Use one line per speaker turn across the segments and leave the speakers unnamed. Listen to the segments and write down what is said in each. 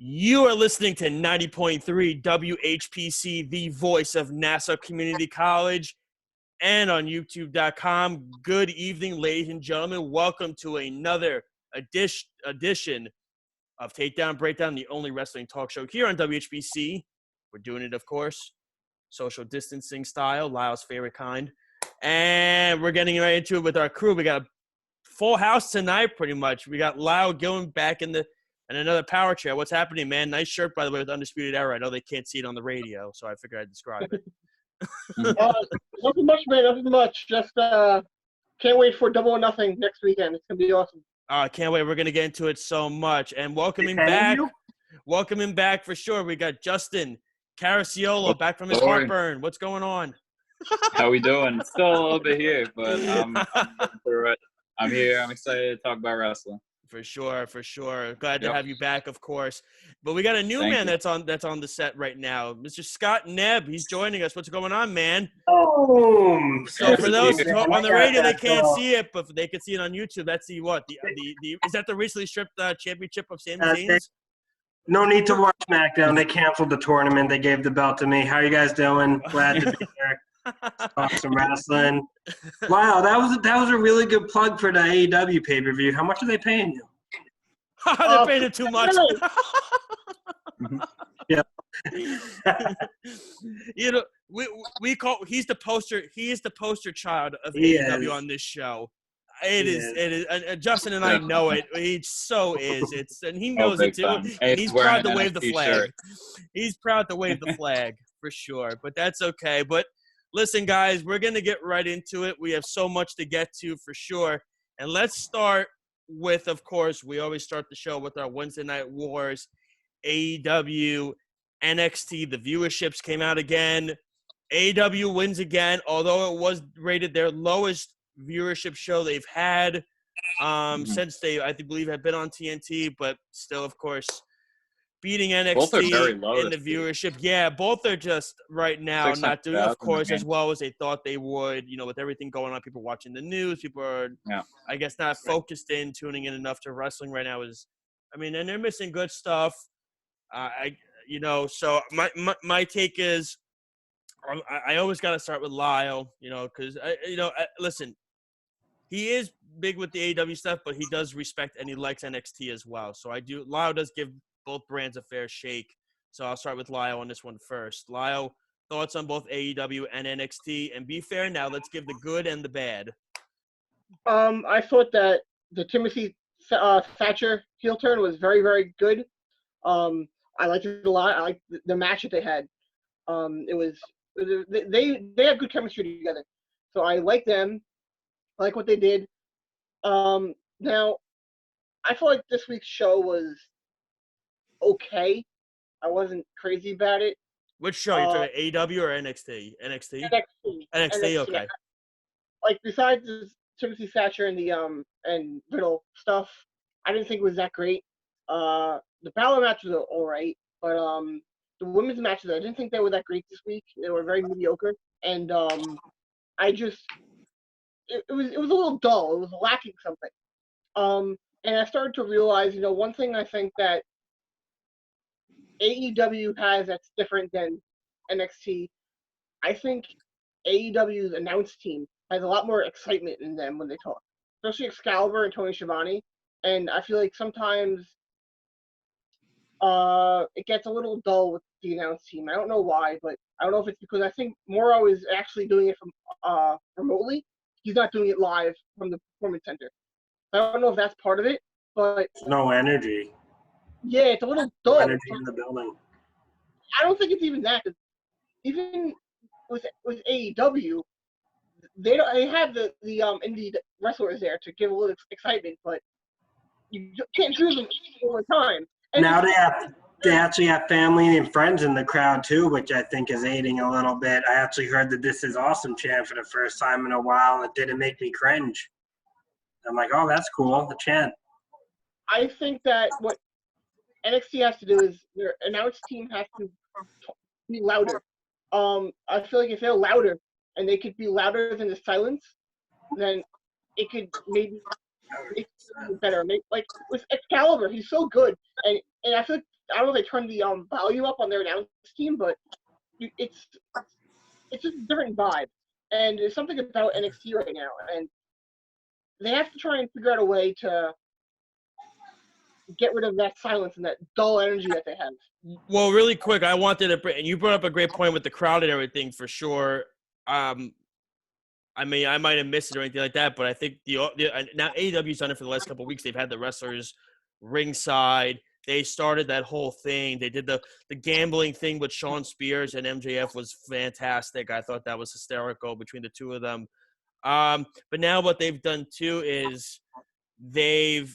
You are listening to 90.3 WHPC, the voice of Nassau Community College, and on YouTube.com. Good evening, ladies and gentlemen. Welcome to another edition of Takedown Breakdown, the only wrestling talk show here on WHPC. We're doing it, of course, social distancing style, Lyle's favorite kind. And we're getting right into it with our crew. We got a full house tonight, pretty much. We got Lyle going back in another power chair. What's happening, man? Nice shirt, by the way, with Undisputed Era. I know they can't see it on the radio, so I figured I'd describe it.
Nothing much, man. Nothing much. Just can't wait for Double or Nothing next weekend. It's gonna be awesome.
I can't wait. We're gonna get into it so much. And welcoming back for sure. We got Justin Caracciolo back from his heartburn. What's going on?
How we doing? Still a little bit here, but I'm here. I'm excited to talk about wrestling.
For sure. Glad to have you back, of course. But we got a new man that's on the set right now, Mr. Scott Neb. He's joining us. What's going on, man?
Boom.
So for those on the radio, they can't see it, but they can see it on YouTube. That's the is that the recently stripped championship of Sami Zayn's?
No need to watch SmackDown. They canceled the tournament. They gave the belt to me. How are you guys doing? Glad to be here. Talk some wrestling. Wow, that was a really good plug for the AEW pay-per-view. How much are they paying you?
They're paying him too much.
Yeah.
You know, he's the poster child of AEW on this show. It is. Justin and I know it. He so is. And he knows it too. And he's proud to wave the flag. He's proud to wave the flag for sure. But that's okay. But listen, guys, we're going to get right into it. We have so much to get to for sure. And let's start with, of course, we always start the show with our Wednesday Night Wars, AEW, NXT. The viewerships came out again. AEW wins again, although it was rated their lowest viewership show they've had since they, I believe, have been on TNT. But still, of course, beating NXT in the viewership. Yeah, both are just right now not doing, of course, as well as they thought they would. You know, with everything going on, people watching the news, people are, I guess, not focused in, tuning in enough to wrestling right now. And they're missing good stuff. So my take is, I always got to start with Lyle, because listen, he is big with the AEW stuff, but he does respect and he likes NXT as well. So Lyle does give both brands a fair shake. So I'll start with Lyle on this one first. Lyle, thoughts on both AEW and NXT? And be fair now, let's give the good and the bad.
I thought that the Timothy Thatcher heel turn was very, very good. I liked it a lot. I liked the match that they had. They had good chemistry together. So I like them. I like what they did. Now, I feel like this week's show was okay. I wasn't crazy about it.
Which show? You're talking about AEW or NXT? NXT, okay.
Like, besides Timothy Thatcher and the and Riddle stuff, I didn't think it was that great. The Balor matches were all right, but the women's matches, I didn't think they were that great this week. They were very mediocre, and it was a little dull. It was lacking something. And I started to realize, one thing I think that AEW has that's different than NXT, I think AEW's announce team has a lot more excitement in them when they talk, especially Excalibur and Tony Schiavone. And I feel like sometimes it gets a little dull with the announce team. I don't know why, but I don't know if it's because I think Morrow is actually doing it from remotely. He's not doing it live from the Performance Center. I don't know if that's part of it, but
no energy.
Yeah, it's a little dull.
Energy in the building.
I don't think it's even that. Even with AEW, they have the indie wrestlers there to give a little excitement, but you can't do them all the time. And
now they actually have family and friends in the crowd too, which I think is aiding a little bit. I actually heard the "This Is Awesome" chant for the first time in a while, and it didn't make me cringe. I'm like, oh, that's cool, the chant.
I think that what NXT has to do is their announce team has to be louder. I feel like if they're louder and they could be louder than the silence, then it could maybe make it better. Like with Excalibur, he's so good, and I feel like I don't know if they turned the volume up on their announce team, but it's just a different vibe. And there's something about NXT right now, and they have to try and figure out a way to get rid of that silence and that dull energy that they have.
Well, really quick, I wanted to, and you brought up a great point with the crowd and everything for sure. I mean, I might have missed it or anything like that, but I think now AEW's done it for the last couple of weeks. They've had the wrestlers ringside. They started that whole thing. They did the gambling thing with Shawn Spears and MJF was fantastic. I thought that was hysterical between the two of them. But now what they've done too is they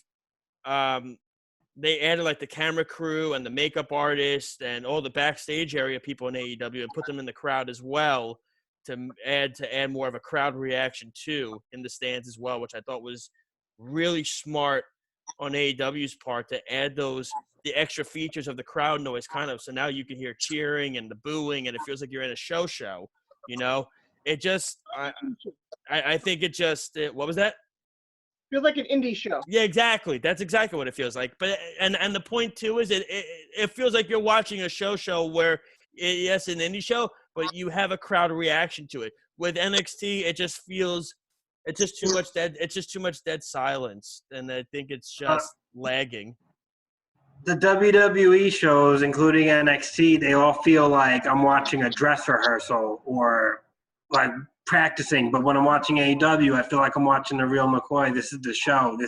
added like the camera crew and the makeup artist and all the backstage area people in AEW and put them in the crowd as well to add more of a crowd reaction too in the stands as well, which I thought was really smart on AEW's part to add the extra features of the crowd noise kind of. So now you can hear cheering and the booing and it feels like you're in a show, you know? It just, I think it just, what was that?
Feels like an indie show.
Yeah, exactly. That's exactly what it feels like. But and the point too is it feels like you're watching a show where yes, an indie show, but you have a crowd reaction to it. With NXT, it's just too much dead. It's just too much dead silence, and I think it's just lagging.
The WWE shows, including NXT, they all feel like I'm watching a dress rehearsal or like practicing. But when I'm watching AEW, I feel like I'm watching the real McCoy. This is the show.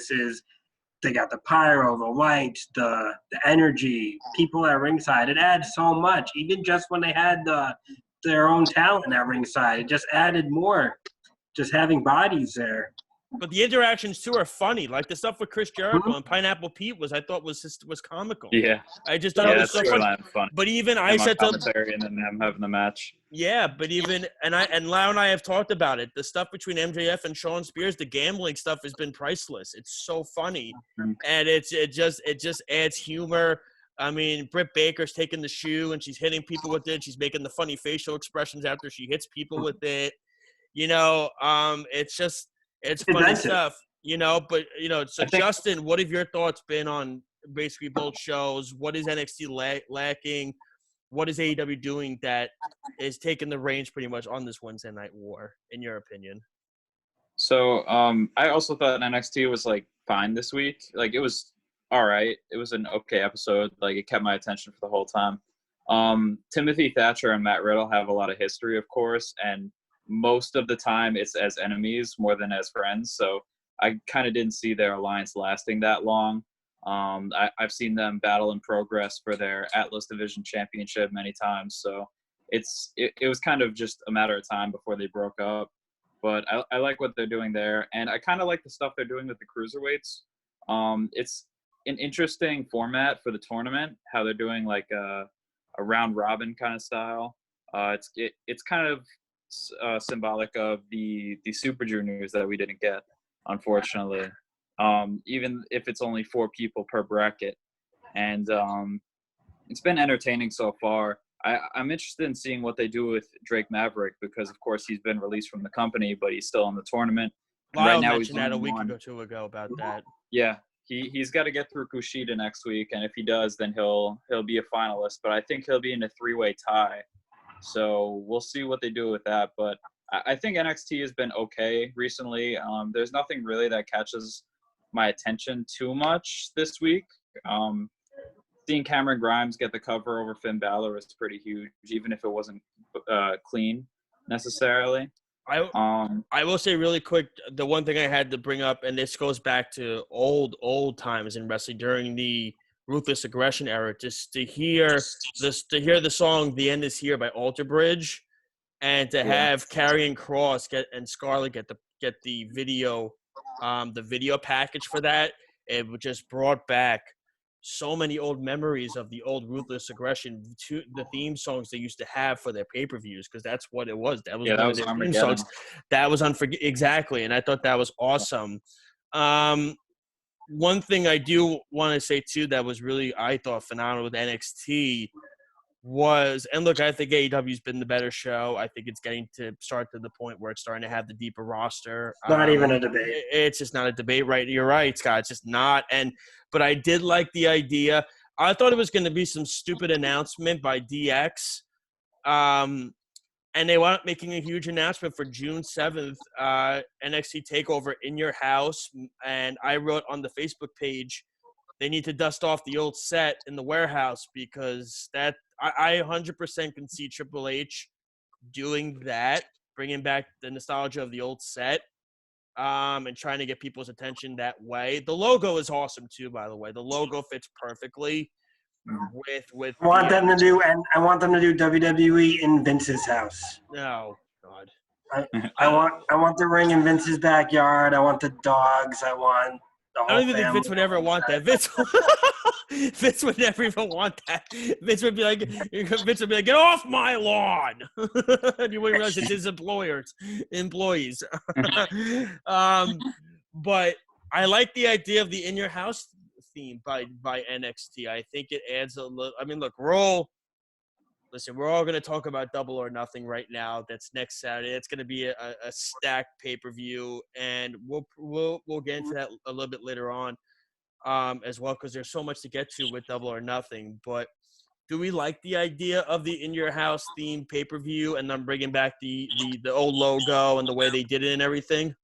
They got the pyro, the lights, the energy, people at ringside. It adds so much. Even just when they had their own talent at ringside, it just added more. Just having bodies there.
But the interactions too are funny. Like the stuff with Chris Jericho and Pineapple Pete I thought was comical.
Yeah.
I just thought it was so funny. But even I said to
commentary and then them having the match.
Yeah, but even and Lyle and I have talked about it. The stuff between MJF and Shawn Spears, the gambling stuff has been priceless. It's so funny, and it just adds humor. I mean, Britt Baker's taking the shoe and she's hitting people with it. She's making the funny facial expressions after she hits people with it. You know, it's funny stuff. You know, but you know, so Justin, what have your thoughts been on basically both shows? What is NXT lacking? What is AEW doing that is taking the reins pretty much on this Wednesday Night War, in your opinion?
So I also thought NXT was like fine this week. Like it was all right. It was an okay episode. Like it kept my attention for the whole time. Timothy Thatcher and Matt Riddle have a lot of history, of course, and most of the time it's as enemies more than as friends. So I kind of didn't see their alliance lasting that long. I've seen them battle in Progress for their Atlas Division Championship many times. So it was kind of just a matter of time before they broke up. But I like what they're doing there. And I kind of like the stuff they're doing with the cruiserweights. It's an interesting format for the tournament, how they're doing like a round robin kind of style. It's kind of symbolic of the Super Juniors that we didn't get, unfortunately. Even if it's only 4 people per bracket. And it's been entertaining so far. I'm interested in seeing what they do with Drake Maverick because, of course, he's been released from the company, but he's still in the tournament.
Lyle right now mentioned that a week or two ago about that.
Yeah, he's got to get through Kushida next week, and if he does, then he'll be a finalist. But I think he'll be in a 3-way tie. So we'll see what they do with that. But I think NXT has been okay recently. There's nothing really that catches my attention too much this week. Seeing Cameron Grimes get the cover over Finn Balor is pretty huge, even if it wasn't clean necessarily.
I will say really quick, the one thing I had to bring up, and this goes back to old times in wrestling during the Ruthless Aggression era, just to hear the song "The End Is Here" by Alter Bridge, and to have Karrion Kross and Scarlett get the video package for that. It just brought back so many old memories of the old Ruthless Aggression, to the theme songs they used to have for their pay-per-views, because that's what it was. That was one of their theme songs. That was exactly, and I thought that was awesome. One thing I do want to say too that was really, I thought, phenomenal with NXT was, and look, I think AEW's been the better show. I think it's getting to start to the point where it's starting to have the deeper roster.
Not even a debate.
It's just not a debate, right? You're right, Scott. It's just not. But I did like the idea. I thought it was going to be some stupid announcement by DX. And they wound up making a huge announcement for June 7th, NXT TakeOver in your house. And I wrote on the Facebook page, they need to dust off the old set in the warehouse because I 100% can see Triple H doing that, bringing back the nostalgia of the old set, and trying to get people's attention that way. The logo is awesome too, by the way. The logo fits perfectly with.
I want them to do WWE in Vince's house.
Oh God.
I want the ring in Vince's backyard. I want the dogs. I want the whole
I don't even think
family.
Vince would ever want that. Vince would never even want that. Vince would be like, get off my lawn. And you wouldn't realize it's his employees. But I like the idea of the in your house theme by NXT. I think it adds a little. I mean, look, we're all going to talk about Double or Nothing right now. That's next Saturday. It's going to be a stacked pay-per-view, and we'll get into that a little bit later on as well, because there's so much to get to with Double or Nothing. But do we like the idea of the in your house theme pay-per-view and then bringing back the old logo and the way they did it and everything?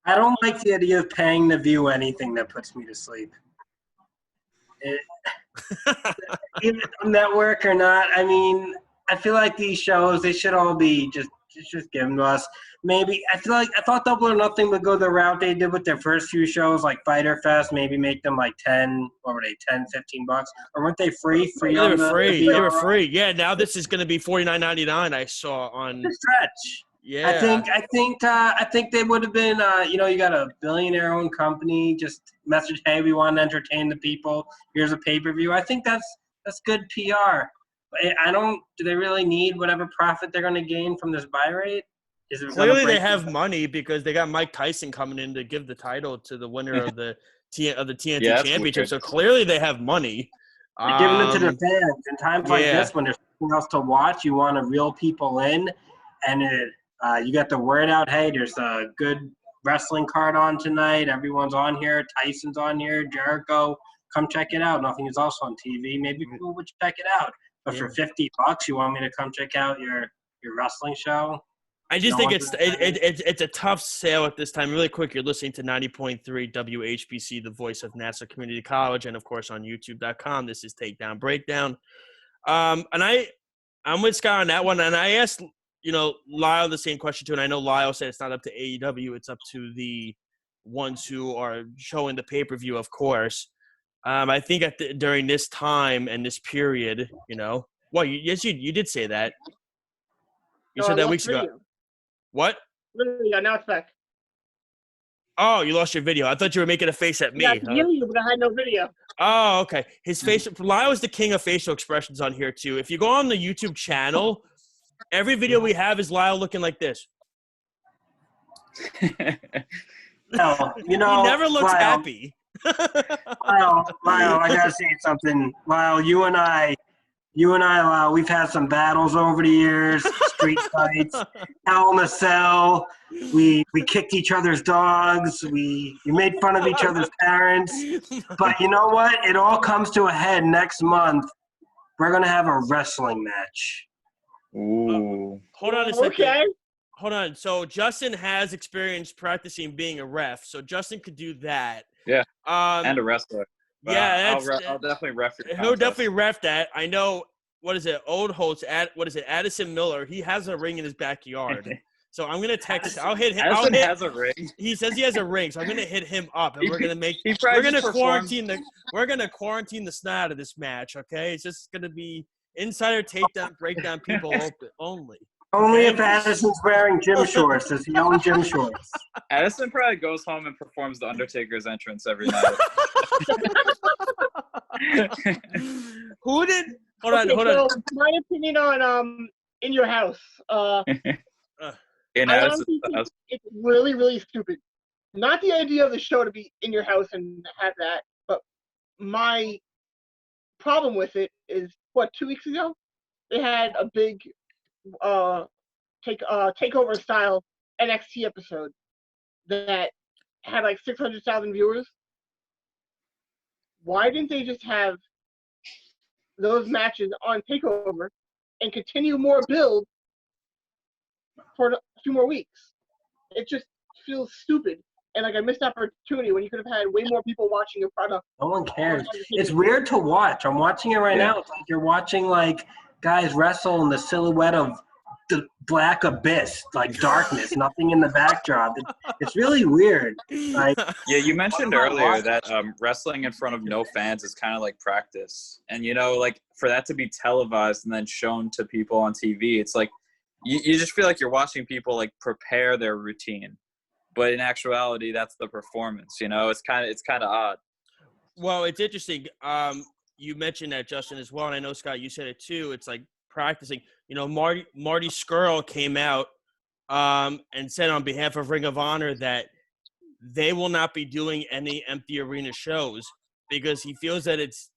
I don't like the idea of paying to view anything that puts me to sleep. Even network or not, I mean, I feel like these shows, they should all be just given to us. Maybe I thought Double or Nothing would go the route they did with their first few shows, like Fyter Fest, maybe make them like 10, what were they, $10, $15, or weren't they free?
They were free. Yeah, now this is going to be $49.99. I saw on
the stretch.
Yeah,
I think they would have been. You got a billionaire-owned company. Just message, hey, we want to entertain the people. Here's a pay-per-view. I think that's good PR. Do they really need whatever profit they're going to gain from this buy rate?
Clearly, they have money because they got Mike Tyson coming in to give the title to the winner of the TNT Championship. So clearly, they have money.
They're giving it to their fans. In times like this, when there's nothing else to watch, you want to reel people in, and you got the word out, hey, there's a good wrestling card on tonight. Everyone's on here. Tyson's on here. Jericho. Come check it out. Nothing is also on TV. Maybe people would check it out. But for $50, you want me to come check out your wrestling show?
I just think it's a tough sale at this time. Really quick, you're listening to 90.3 WHBC, the voice of Nassau Community College, and, of course, on YouTube.com. This is Takedown Breakdown. And I'm with Scott on that one. And I asked – Lyle the same question too, and I know Lyle said it's not up to AEW, it's up to the ones who are showing the pay-per-view, of course. I think during this time and this period, well, you did say that. You said that weeks ago. What?
Yeah, now it's back.
Oh, you lost your video. I thought you were making a face at me.
Yeah, I could hear you, but I had no video.
Oh, okay. His face. Lyle is the king of facial expressions on here too. If you go on the YouTube channel, every video we have is Lyle looking like this.
No,
he never looks
Lyle,
happy.
Lyle, I gotta say something. Lyle, you and I, Lyle, we've had some battles over the years, street fights, Hell in a Cell. We kicked each other's dogs. We made fun of each other's parents. But you know what? It all comes to a head next month. We're gonna have a wrestling match.
Ooh.
Hold on a second.
Okay.
Hold on. So Justin has experience practicing being a ref, so Justin could do that.
Yeah. And a wrestler.
Yeah,
I'll definitely ref it.
He'll definitely ref that. I know. What is it? Old Holtz. Addison Miller. He has a ring in his backyard. So I'm gonna text. I'll hit him.
Addison has a ring.
He says he has a ring, so I'm gonna hit him up, and we're gonna quarantine the snot out of this match. Okay, it's just gonna be insider takedown breakdown people only.
Only if Addison's wearing gym shorts. Does he own gym shorts?
Addison probably goes home and performs the Undertaker's entrance every night.
Who did? Hold on.
So my opinion on In Your House.
In
I honestly think it's really, really stupid. Not the idea of the show to be in your house and have that, but my problem with it is 2 weeks ago they had a big takeover style NXT episode that had like 600,000 viewers. why didn't they just have those matches on TakeOver and continue more build for a few more weeks? It just feels stupid. And like a missed opportunity when you could have had way more people watching your product.
No one cares. It's weird to watch. I'm watching it right now. It's like you're watching like guys wrestle in the silhouette of the black abyss, like darkness, nothing in the backdrop. It's really weird. Like,
yeah, you mentioned earlier that wrestling in front of no fans is kind of like practice. And, you know, like for that to be televised and then shown to people on TV, it's like you just feel like you're watching people like prepare their routine. But in actuality, that's the performance. You know, it's kind of odd.
Well, it's interesting. You mentioned that, Justin, as well, and I know, Scott, you said it too. It's like practicing. You know, Marty Scurll came out and said on behalf of Ring of Honor that they will not be doing any empty arena shows because he feels that it's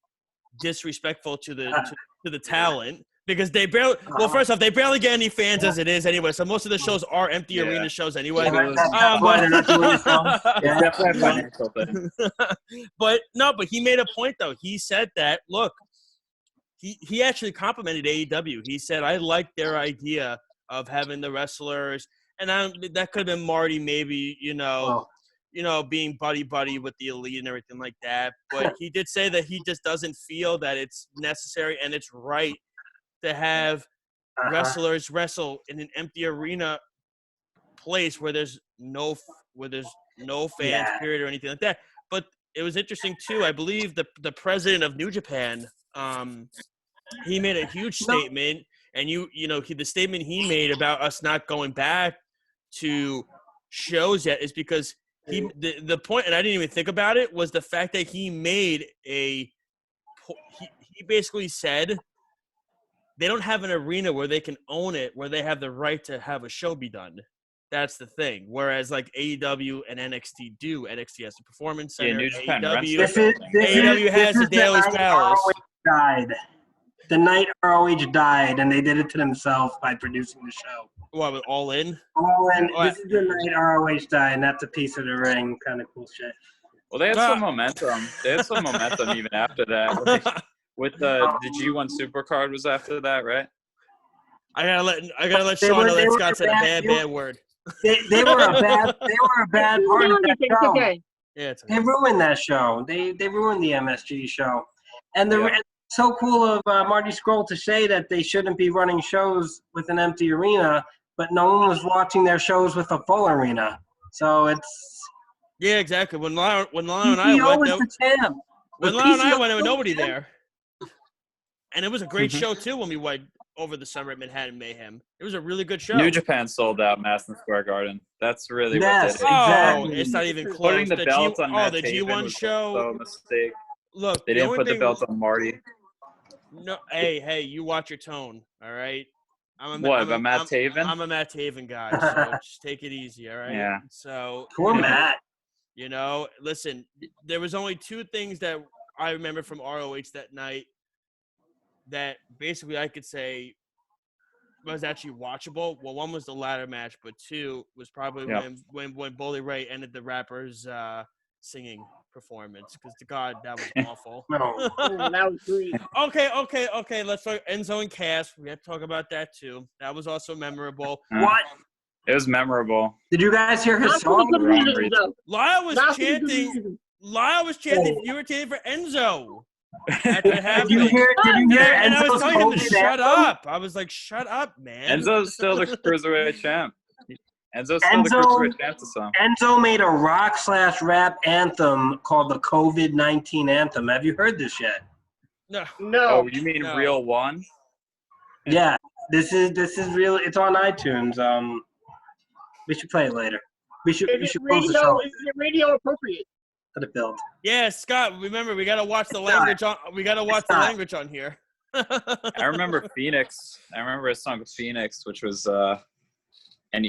disrespectful to the talent. Because they barely – well, first off, they barely get any fans as it is anyway. So most of the shows are empty arena shows anyway.
that's why they're not doing shows.
It's definitely a financial thing.
But he made a point, though. He said that, look, he actually complimented AEW. He said, I like their idea of having the wrestlers. And that could have been Marty maybe, you know, being buddy-buddy with the Elite and everything like that. But he did say that he just doesn't feel that it's necessary and it's right to have wrestlers wrestle in an empty arena place where there's no fans period or anything like that. But it was interesting too. I believe the president of New Japan, he made a huge statement, and the statement he made about us not going back to shows yet is because the point, and I didn't even think about it, was the fact that he made he basically said they don't have an arena where they can own it, where they have the right to have a show be done. That's the thing. Whereas like AEW and NXT do. NXT has the Performance Center.
Yeah, New Japan
AEW has the Daly's Palace.
The night ROH died, and they did it to themselves by producing the show.
What, All In?
All In. This is the night ROH died, and that's a piece of the ring. Kind of cool shit.
Well, they had some momentum. They had some momentum even after that. With the G1 Supercard was after that, right?
I gotta let Sean know that Scott said a bad word.
They were a bad part of that show.
Okay.
Yeah,
they ruined that show. They ruined the MSG show, and it's so cool of Marty Scurll to say that they shouldn't be running shows with an empty arena, but no one was watching their shows with a full arena. So it's
exactly. When Lyle and I went, there was nobody there. And it was a great show, too, when we went over the summer at Manhattan Mayhem. It was a really good show.
New Japan sold out Madison Square Garden. That's really what they did.
Oh, it's not even close.
Putting the belt on Matt
the G1
was
show.
So a mistake.
Look,
they didn't put the belt on Marty.
No, hey, you watch your tone, all right? I'm
a Matt Taven?
I'm a Matt Taven guy, so just take it easy, all right?
Yeah.
So
poor Matt.
You know, listen, there was only two things that I remember from ROH that night that basically I could say was actually watchable. Well, one was the ladder match, but two was probably when Bully Ray ended the rapper's singing performance, because to God, that was awful.
That was great.
Okay. Let's talk Enzo and Cass. We have to talk about that too. That was also memorable.
What?
It was memorable.
Did you guys hear his song?
Lyle was chanting. You were chanting for Enzo.
Did you hear
and I was
Enzo's
telling him to
COVID
shut
anthem?
up. I was like, shut up, man.
Enzo's still the cruiserweight champ. Enzo's still the cruiserweight champ to some.
Enzo made a rock/rap anthem called the COVID-19 anthem. Have you heard this yet?
No.
Oh, you mean Real One?
Yeah, this is real. It's on iTunes. We should play it later. We should close the show.
Is it radio appropriate?
Let it build.
Yeah, Scott. Remember, we gotta watch the language on. We gotta watch the language on here.
I remember Phoenix. I remember a song with Phoenix, which was an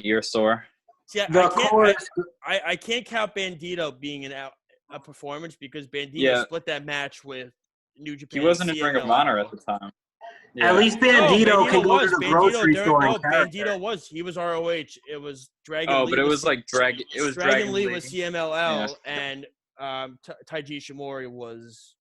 ear sore.
Yeah, I can't count Bandito being a performance because Bandito split that match with New Japan.
He wasn't in Ring of Honor at the time.
Yeah. At least Bandito can go to the grocery store.
No, Bandito was. He was ROH. It was Dragon Lee.
Oh, but it was like Dragon. It was
Dragon Lee was CMLL, and Taiji Ishimori was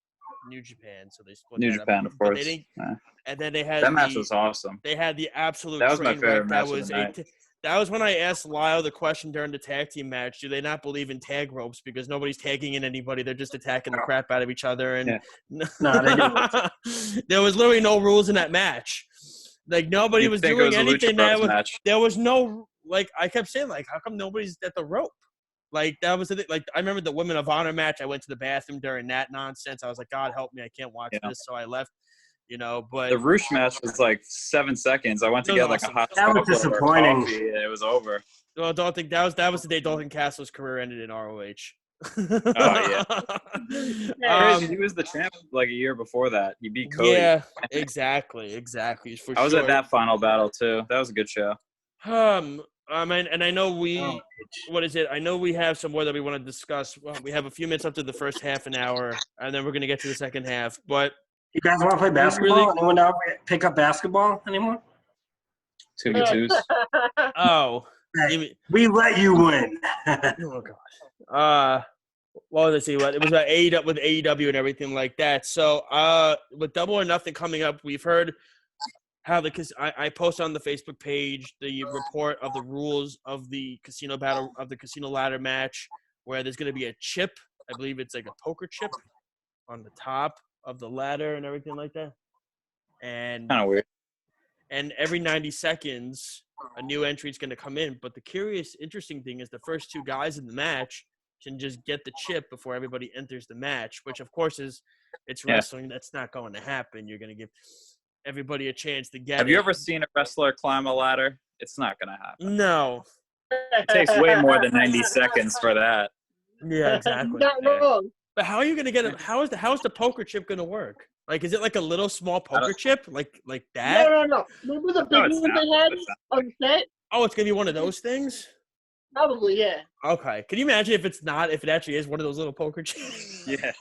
New Japan, so they split
New
that
Japan,
up.
of course.
They didn't,
Yeah.
And then they had
That match was awesome.
They had the absolute.
That was my
train
favorite
wreck.
match of the night.
That was when I asked Lyle the question during the tag team match: do they not believe in tag ropes because nobody's tagging in anybody? They're just attacking the crap out of each other, and
No, they don't.
there was literally no rules in that match. Like nobody was doing anything. There was no like. I kept saying like, how come nobody's at the rope? Like that was the thing. Like I remember the Women of Honor match. I went to the bathroom during that nonsense. I was like, God help me, I can't watch this. So I left. But
the Roosh match was like 7 seconds. I went to get like a hot
that was disappointing.
Coffee, and it was over.
Well, don't think that was the day Dalton Castle's career ended in ROH.
Oh yeah. He was the champ like a year before that. He beat Cody.
Yeah, exactly.
I was at that final battle too. That was a good show.
And I know I know we have some more that we want to discuss. Well, we have a few minutes up to the first half an hour, and then we're gonna get to the second half. But
you guys want to play basketball? Anyone out pick up basketball anymore?
2v2s.
Oh,
we let you win.
Oh gosh. Well, let's see what it was about AEW and everything like that. So, with Double or Nothing coming up, we've heard how I posted on the Facebook page the report of the rules of the casino battle of the casino ladder match, where there's going to be a chip. I believe it's like a poker chip on the top of the ladder and everything like that. And
kind of weird.
And every 90 seconds, a new entry is going to come in. But the interesting thing is the first two guys in the match can just get the chip before everybody enters the match, which of course it's wrestling. That's not going to happen. You're going to give everybody a chance to get it.
Have you ever seen a wrestler climb a ladder? It's not going to happen.
No.
It takes way more than 90 seconds for that.
Yeah, exactly.
Not wrong.
But how are you going to get it? How is the poker chip going to work? Like, is it like a little small poker chip? Like that?
No. Remember the big one they had on set?
Oh, it's going to be one of those things?
Probably, yeah.
Okay. Can you imagine if it actually is one of those little poker chips?
Yeah.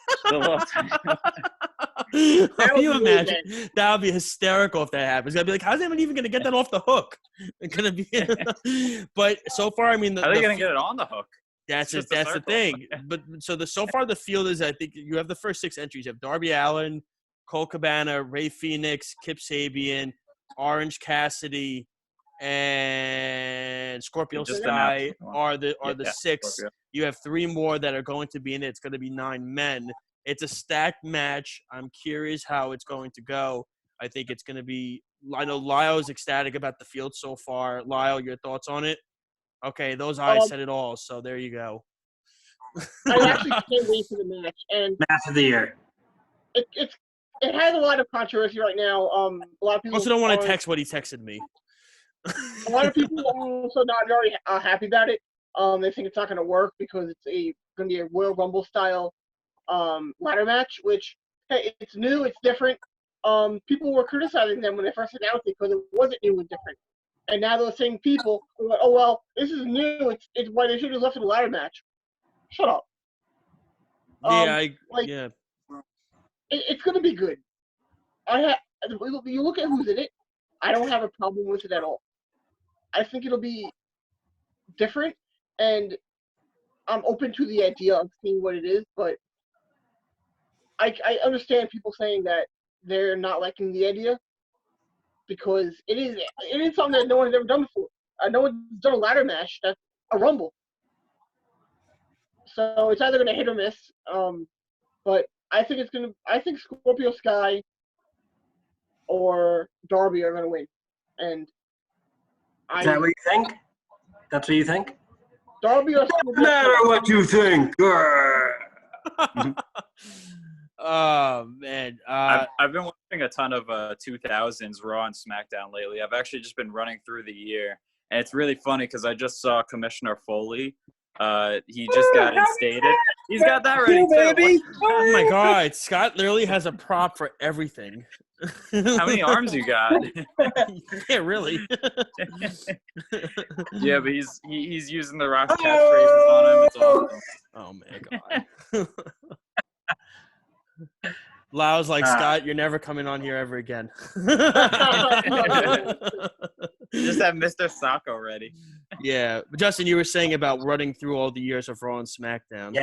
Can you imagine? That would be hysterical if that happens. I'd be like, how's anyone even going to get that off the hook? It's going to be. But so far, I mean,
how are they going to get it on the hook?
That's the thing. But so far the field is, I think you have the first 6 entries. You have Darby Allin, Cole Cabana, Ray Phoenix, Kip Sabian, Orange Cassidy, and Scorpio Sky are the 6.
Scorpio.
You have 3 more that are going to be in it. It's going to be 9 men. It's a stacked match. I'm curious how it's going to go. I think it's going to be – I know Lyle is ecstatic about the field so far. Lyle, your thoughts on it? Okay, those eyes said it all, so there you go.
I actually can't wait for the match. And
match of the year.
It has a lot of controversy right now. A lot of people
also don't want to text what he texted me.
A lot of people are also not very happy about it. They think it's not going to work because it's going to be a Royal Rumble style ladder match, which hey, it's new, it's different. People were criticizing them when they first announced it because it wasn't new and different. And now those same people are like, oh well, this is new. It's why they should have left it a ladder match. Shut up.
Yeah,
It's going to be good. You look at who's in it. I don't have a problem with it at all. I think it'll be different, and I'm open to the idea of seeing what it is. But I understand people saying that they're not liking the idea because it is something that no one's ever done before. No one's done a ladder match that's a Rumble. So it's either going to hit or miss. But I think Scorpio Sky or Darby are going to win. And
is that what you think? That's what you think?
Darby or
Scorpio. No matter what you think.
Oh man,
I've been watching a ton of 2000s Raw and SmackDown lately. I've actually just been running through the year, and it's really funny because I just saw Commissioner Foley. He just got instated. He's got that ready too.
Baby.
Oh my God, Scott literally has a prop for everything.
How many arms you got?
Yeah, really.
Yeah, but he's using the Rock's catchphrases on him. It's awesome.
Oh my God. Lyle's like, Scott, you're never coming on here ever again.
Just have Mr. Sacco ready.
Yeah. But Justin, you were saying about running through all the years of Raw and SmackDown.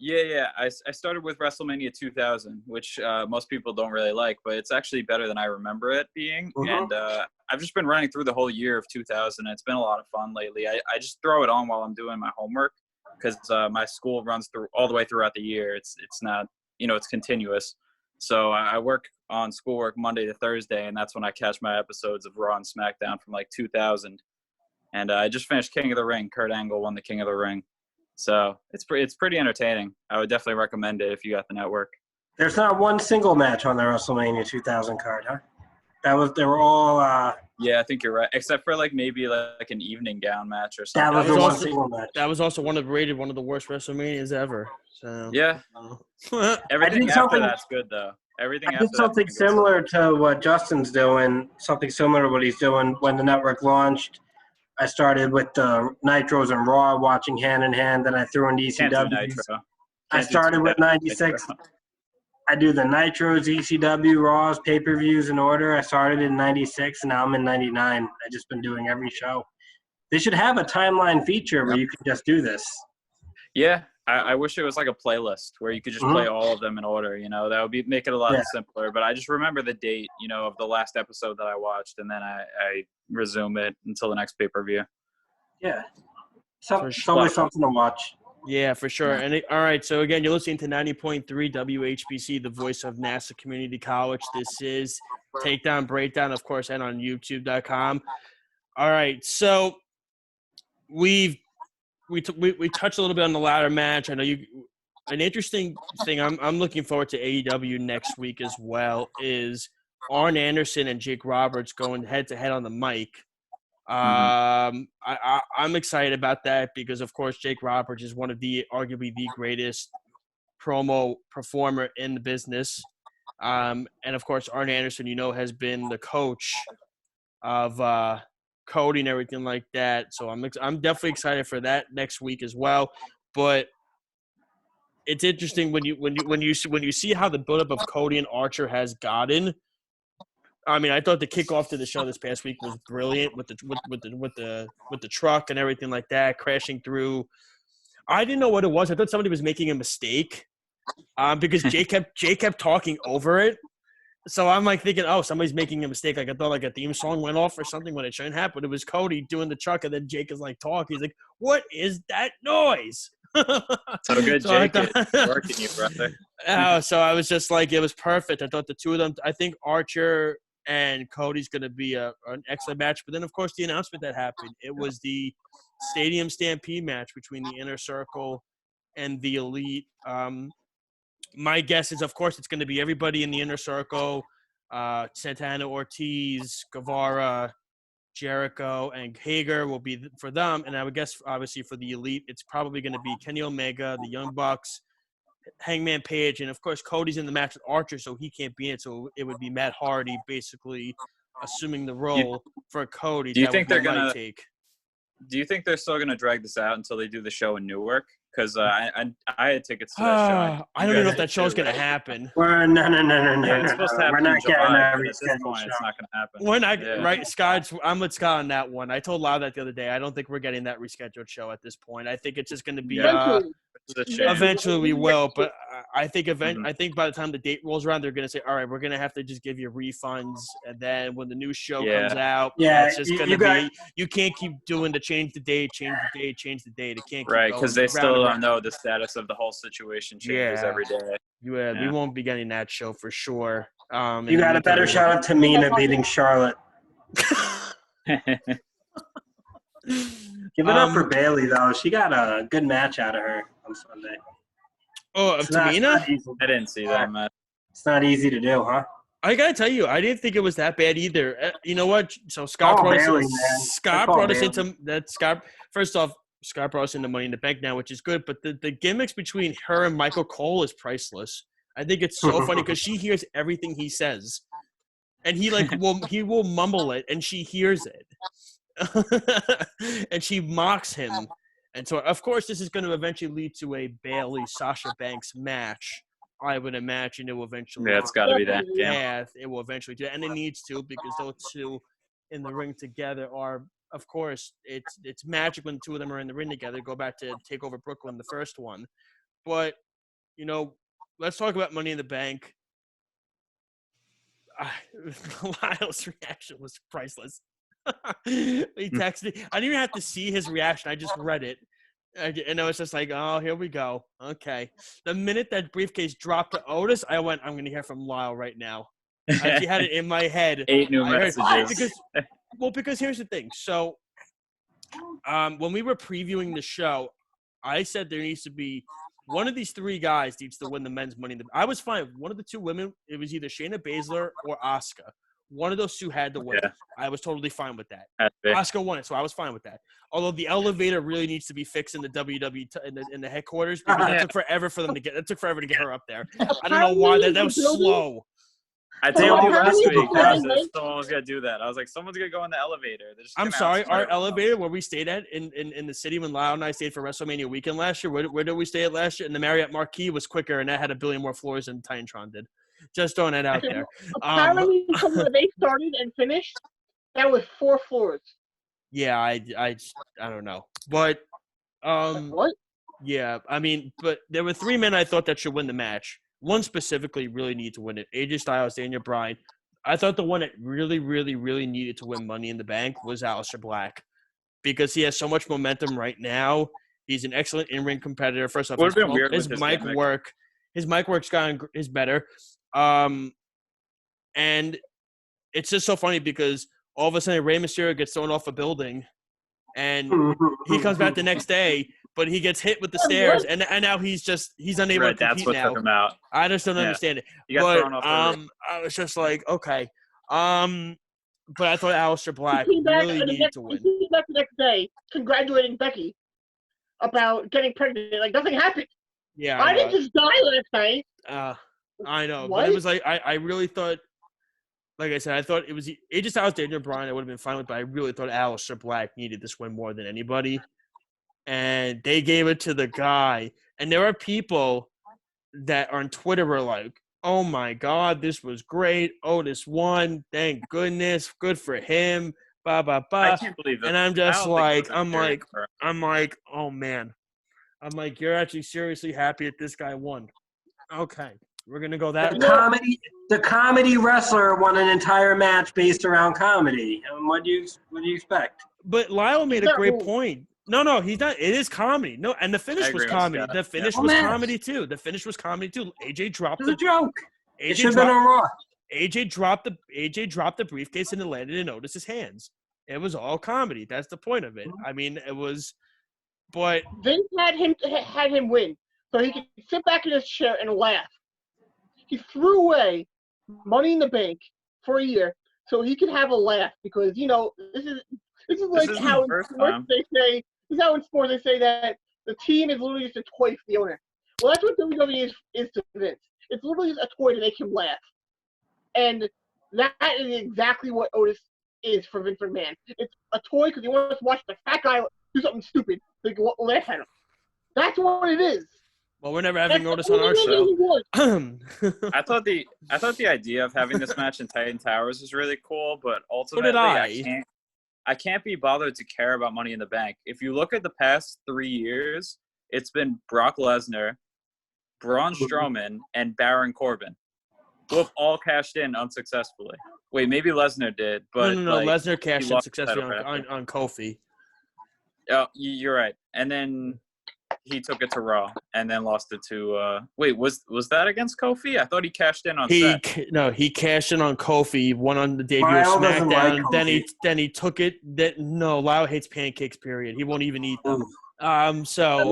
Yeah. I started with WrestleMania 2000, which most people don't really like, but it's actually better than I remember it being. And I've just been running through the whole year of 2000. And it's been a lot of fun lately. I just throw it on while I'm doing my homework because my school runs through all the way throughout the year. It's not, it's continuous. So I work on schoolwork Monday to Thursday, and that's when I catch my episodes of Raw and SmackDown from like 2000. And I just finished King of the Ring. Kurt Angle won the King of the Ring. So it's pretty entertaining. I would definitely recommend it if you got the network.
There's not one single match on the WrestleMania 2000 card, huh? They were all.
Yeah, I think you're right. Except for maybe an evening gown match or something.
That was one single match.
That was also rated one of the worst WrestleManias ever. So
yeah. Everything after that's good though. Everything
I did something similar to what Justin's doing. Something similar to what he's doing when the network launched. I started with the Nitros and Raw, watching hand in hand. Then I threw in the ECW. I started with 96. I do the Nitros, ECW, Raws, pay-per-views in order. I started in 96, and now I'm in 99. I've just been doing every show. They should have a timeline feature where you can just do this.
Yeah, I wish it was like a playlist where you could just play all of them in order. That would make it a lot simpler. But I just remember the date, of the last episode that I watched, and then I resume it until the next pay-per-view.
Yeah, so it's always something to watch.
Yeah, for sure. And all right, so again, you're listening to 90.3 WHBC, the voice of NASA Community College. This is Takedown Breakdown, of course, and on YouTube.com. All right, so we touched a little bit on the ladder match. I know an interesting thing I'm looking forward to AEW next week as well is Arn Anderson and Jake Roberts going head to head on the mic. I'm excited about that because, of course, Jake Roberts is arguably the greatest promo performer in the business. And, of course, Arn Anderson, has been the coach of Cody and everything like that. So I'm definitely excited for that next week as well. But it's interesting when you see how the buildup of Cody and Archer has gotten. I mean, I thought the kickoff to the show this past week was brilliant with the truck and everything like that crashing through. I didn't know what it was. I thought somebody was making a mistake because Jake kept talking over it. So I'm thinking, oh, somebody's making a mistake. I thought a theme song went off or something when it shouldn't have. But it was Cody doing the truck, and then Jake is talking. He's like, "What is that noise?"
So good, Jake. It's working, you brother.
So I was just it was perfect. I thought the two of them. I think Archer and Cody's going to be an excellent match. But then, of course, the announcement that happened, it was the Stadium Stampede match between the Inner Circle and the Elite. My guess is, of course, it's going to be everybody in the Inner Circle, Santana, Ortiz, Guevara, Jericho, and Hager will be for them. And I would guess, obviously, for the Elite, it's probably going to be Kenny Omega, the Young Bucks, Hangman Page, and, of course, Cody's in the match with Archer, so he can't be in it. So it would be Matt Hardy basically assuming the role for Cody.
Do you think they're going to take? Do you think they're still going to drag this out until they do the show in Newark? Because I had tickets to that show.
I don't even know if that show's going to happen.
No.
Yeah, it's supposed to happen.
We're not getting that
at this point, it's not going to happen.
We're not right, Scott. I'm with Scott on that one. I told Lyle that the other day. I don't think we're getting that rescheduled show at this point. I think it's just going to be. Eventually we will, but I think by the time the date rolls around, they're going to say, "All right, we're going to have to just give you refunds," and then when the new show comes out, it's just going to be. You can't keep doing the change the date. It can't.
Right, because they still don't know the status of the whole situation changes every day.
Yeah, we won't be getting that show for sure.
You got a better shot of Tamina beating Charlotte. Give it up for Bailey, though. She got a good match out of her on Sunday.
Oh, of Tamina?
I didn't see that match.
It's not easy to do, huh?
I got to tell you, I didn't think it was that bad either. You know what? So Scott brought us into that. First off, Scott brought us into Money in the Bank now, which is good. But the gimmicks between her and Michael Cole is priceless. I think it's so funny because she hears everything he says. And he will mumble it, and she hears it. And she mocks him. And so, of course, this is going to eventually lead to a Bayley-Sasha Banks match. I would imagine it will eventually.
Yeah, it's got to be that.
Yeah, it will eventually do that. And it needs to because those two in the ring together are, of course, it's magic when the two of them are in the ring together. Go back to Take Over Brooklyn, the first one. But let's talk about Money in the Bank. Lyle's reaction was priceless. He texted me. I didn't even have to see his reaction. I just read it. And I was just like, oh, here we go. Okay. The minute that briefcase dropped to Otis, I went, I'm going to hear from Lyle right now. I actually had it in my head.
8 new messages.
Because here's the thing. So when we were previewing the show, I said there needs to be one of these 3 guys needs to win the men's Money in the Bank. I was fine. One of the 2 women, it was either Shayna Baszler or Asuka. One of those 2 had to win. Yeah. I was totally fine with that. Asuka won it, so I was fine with that. Although the elevator really needs to be fixed in the WWE in the headquarters because it took forever for them to get. It took forever to get her up there. I don't know why that was slow.
I told you last week someone was gonna do that. I was like, someone's gonna go in the elevator.
I'm sorry, our elevator where we stayed at in the city when Lyle and I stayed for WrestleMania weekend last year. Where did we stay at last year? And the Marriott Marquis was quicker, and that had 1 billion more floors than Titantron did. Just throwing that out there.
Apparently, from where they started and finished, that was 4 floors.
Yeah, I don't know, but
what?
Yeah, I mean, but there were 3 men I thought that should win the match. One specifically really needed to win it. AJ Styles, Daniel Bryan. I thought the one that really, really, really needed to win Money in the Bank was Aleister Black because he has so much momentum right now. He's an excellent in-ring competitor. First off, his mic work. His mic work's is better. And it's just so funny because all of a sudden Rey Mysterio gets thrown off a building and he comes back the next day, but he gets hit with the stairs and now he's unable to compete
that's what
now.
Took him out.
I just don't understand it. But I was just like, okay. But I thought Aleister Black really needed to win.
He came back the next day congratulating Becky about getting pregnant. Like nothing happened.
Yeah.
I didn't just die last night.
I know.
What?
But it was like I really thought, like I said, I thought it was AJ Styles, Daniel Bryan. I would have been fine with, but I really thought Aleister Black needed this win more than anybody. And they gave it to the guy. And there are people that on Twitter were like, oh my God, this was great. Otis won. Thank goodness. Good for him. Bah, bah, bah.
I can't believe it.
And I'm just like, I'm like, oh man. I'm like, you're actually seriously happy that this guy won. Okay. We're going to go that way.
The comedy wrestler won an entire match based around comedy. What do you expect?
But Lyle made a great point. No, he's not. It is comedy. No, and the finish was comedy. The finish was comedy too. AJ dropped
it was a joke. It should have been on Raw.
AJ dropped the briefcase and it landed in Otis's hands. It was all comedy. That's the point of it. I mean, it was. But
Vince had him win, so he could sit back in his chair and laugh. He threw away Money in the Bank for a year so he could have a laugh because this is like how in sports they say. This is how in sports they say that the team is literally just a toy for the owner. Well, that's what WWE is to Vince. It's literally just a toy to make him laugh, and that is exactly what Otis is for Vince McMahon. It's a toy because he wants to watch the fat guy do something stupid, like laugh at him. That's what it is.
Well, we're never having Otis on our show.
I thought the idea of having this match in Titan Towers was really cool, but ultimately I can't be bothered to care about Money in the Bank. If you look at the past 3 years, it's been Brock Lesnar, Braun Strowman, and Baron Corbin, who have all cashed in unsuccessfully. Wait, maybe Lesnar did, but
no. Lesnar cashed in successfully on Kofi.
Oh, you're right. And then he took it to Raw and then lost it to wait, was that against Kofi? I thought he cashed in on Seth.
No, he cashed in on Kofi, won on the debut of SmackDown, then he took it. Lyle hates pancakes, period. He won't even eat them. Lyle's a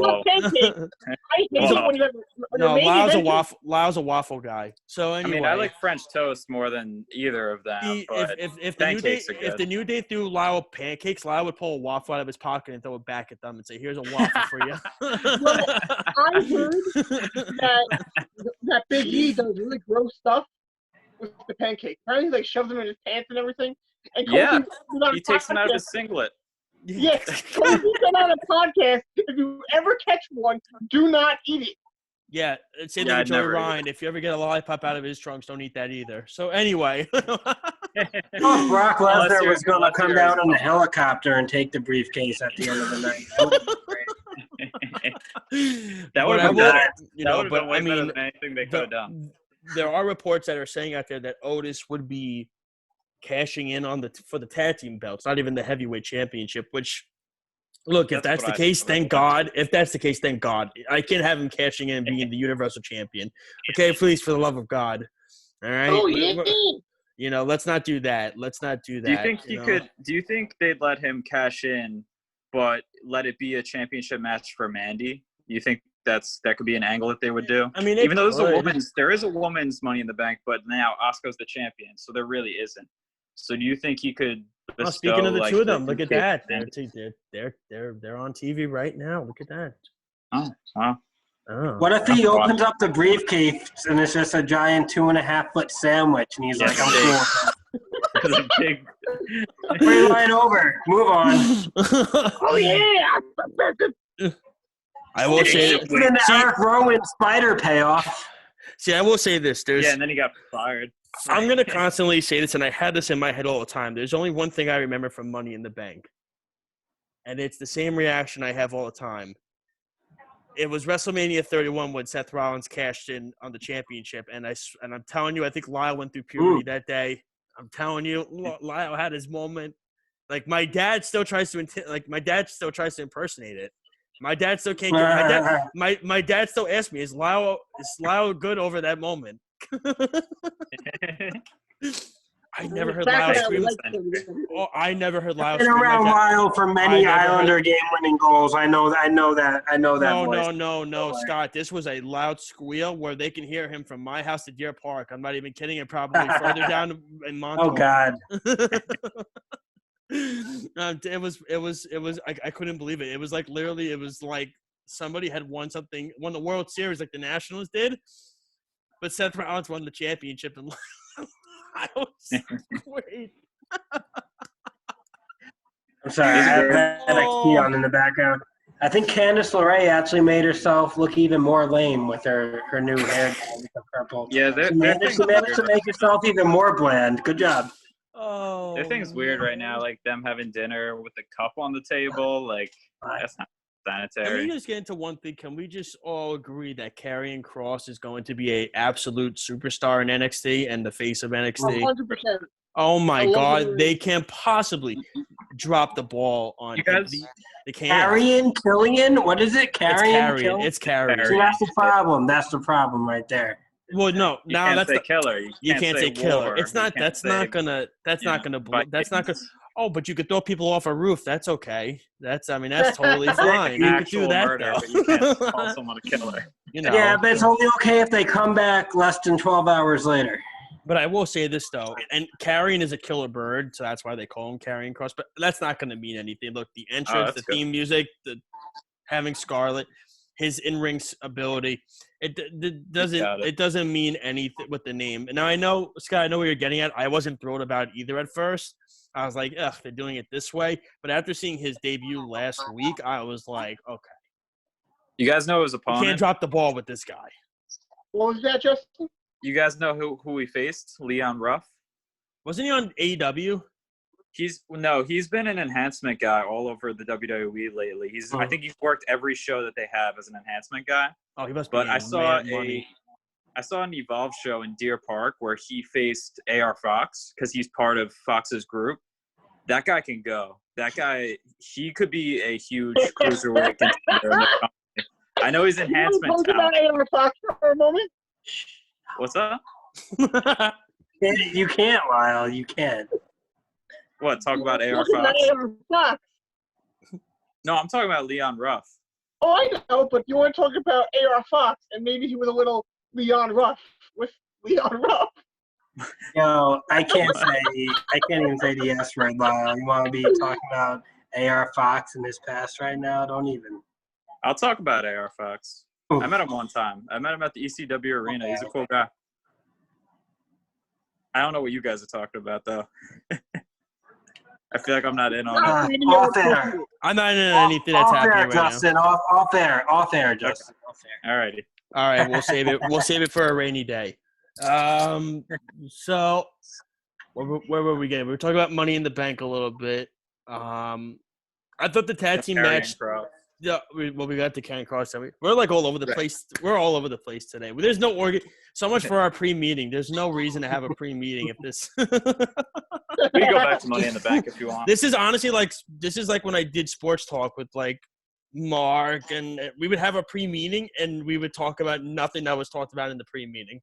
waffle guy. So anyway,
I mean, I like French toast more than either of them.
If the New Day threw Lyle pancakes, Lyle would pull a waffle out of his pocket and throw it back at them and say, "Here's a waffle for you."
Well, I heard that Big E does really gross stuff with the pancakes. Apparently, he shoves them in his pants and everything. And
he takes them out of his singlet.
Yes, Kofi said on a podcast, if you ever catch one, do not eat it.
Yeah, say that to Joey Ryan. If you ever get a lollipop out of his trunks, don't eat that either. So anyway.
Brock Lesnar was going to come down on the helicopter and take the briefcase at the end of the night.
That would have been better. That would have been way better than anything they could have done.
There are reports that are saying out there that Otis would be cashing in on for the tag team belts, not even the heavyweight championship. Which, look, if that's the case, thank God. If that's the case, thank God. I can't have him cashing in and being the Universal Champion. Okay, please, for the love of God. All right.
Oh yeah.
Let's not do that. Let's not do that.
Do you think he could? Do you think they'd let him cash in, but let it be a championship match for Mandy? You think that could be an angle that they would do?
I mean,
even though there is a woman's Money in the Bank, but now Asuka's the champion, so there really isn't. So do you think he could?
Speaking of the two of them, look at that. They're on TV right now. Look at that.
Oh.
What if he opens up the briefcase and it's just a giant 2.5-foot sandwich and he's like, I'm cool.
It's a big.
Free line over. Move on.
Oh yeah.
I will say
an Eric Rowan spider payoff.
See, I will say this.
And then he got fired.
I'm going to constantly say this, and I had this in my head all the time. There's only one thing I remember from Money in the Bank, and it's the same reaction I have all the time. It was WrestleMania 31 when Seth Rollins cashed in on the championship, and I'm telling you, I think Lyle went through puberty that day. I'm telling you, Lyle had his moment. Like my dad still tries to impersonate it. My dad still can't get my dad still asks me, is Lyle good over that moment? I never heard Lyle scream. I never heard Lyle scream.
Been around Lyle for many Islander game-winning goals. I know that.
No, Scott. This was a loud squeal where they can hear him from my house to Deer Park. I'm not even kidding. And probably further down in Montauk.
Oh God.
It was. I couldn't believe it. It was like literally. It was like somebody had won the World Series like the Nationals did, but Seth Rollins won the championship and. I was great.
I'm sorry, I have NXT on in the background. I think Candice LeRae actually made herself look even more lame with her new hair with the purple.
Yeah,
she managed to make herself even more bland. Good job.
Oh,
their thing's weird right now, like them having dinner with the cup on the table. Like that's not sanitary.
Can we just get into one thing? Can we just all agree that Karrion Kross is going to be a absolute superstar in NXT and the face of NXT?
100%.
Oh my God, they can't possibly drop the ball on
you guys.
They can't.
Karrion Killian? What is it? Karrion?
It's Karrion.
See, that's the problem. That's the problem right there.
Well, no,
you can't say killer.
You can't say killer.
War.
It's not. That's not gonna. Oh, but you could throw people off a roof. That's okay. That's totally fine. You could do that,
murder,
though.
But you can't call someone a killer.
Yeah, but it's only okay if they come back less than 12 hours later.
But I will say this, though, and Karrion is a killer bird, so that's why they call him Karrion Kross. But that's not going to mean anything. Look, the entrance, the theme music, having Scarlett, his in-ring ability, it doesn't mean anything with the name. And now I know, Scott, I know what you're getting at. I wasn't thrilled about it either at first. I was like, ugh, they're doing it this way. But after seeing his debut last week, I was like, okay.
You guys know his opponent?
You can't drop the ball with this guy.
What was that, Justin?
You guys know who he faced? Leon Ruff?
Wasn't he on AEW?
He's been an enhancement guy all over the WWE lately. I think he's worked every show that they have as an enhancement guy.
Oh, he must be.
But I saw an Evolve show in Deer Park where he faced AR Fox because he's part of Fox's group. That guy can go. That guy, he could be a huge cruiserweight contender. I know he's enhancement talent.
Can you talk about AR Fox for a moment?
What's up?
You can't, Lyle. You can't.
What? Talk about AR Fox? No, I'm talking about Leon Ruff.
Oh, I know, but you want to talk about AR Fox, and maybe he was a little Leon Ruff with Leon Ruff.
No, I can't even say the S word, Lyle. You want to be talking about AR Fox in his past right now? Don't even.
I'll talk about AR Fox.
Oof.
I met him one time. I met him at the ECW arena. He's a cool guy. I don't know what you guys are talking about, though. I feel like I'm not in on it.
Off air.
I'm not in anything that's happening right
Justin.
now.
Off air, Justin.
Okay. Off air. All righty.
All right, we'll save it. We'll save it for a rainy day. So where were we getting? We were talking about Money in the Bank a little bit. I thought the tag team match. Yeah, we got the Karen Cross. We're like all over the place. We're all over the place today. There's no so much for our pre-meeting. There's no reason to have a pre-meeting if this.
We can go back to Money in the Bank if you want.
This is honestly like when I did sports talk with like Mark, and we would have a pre-meeting and we would talk about nothing that was talked about in the pre-meeting.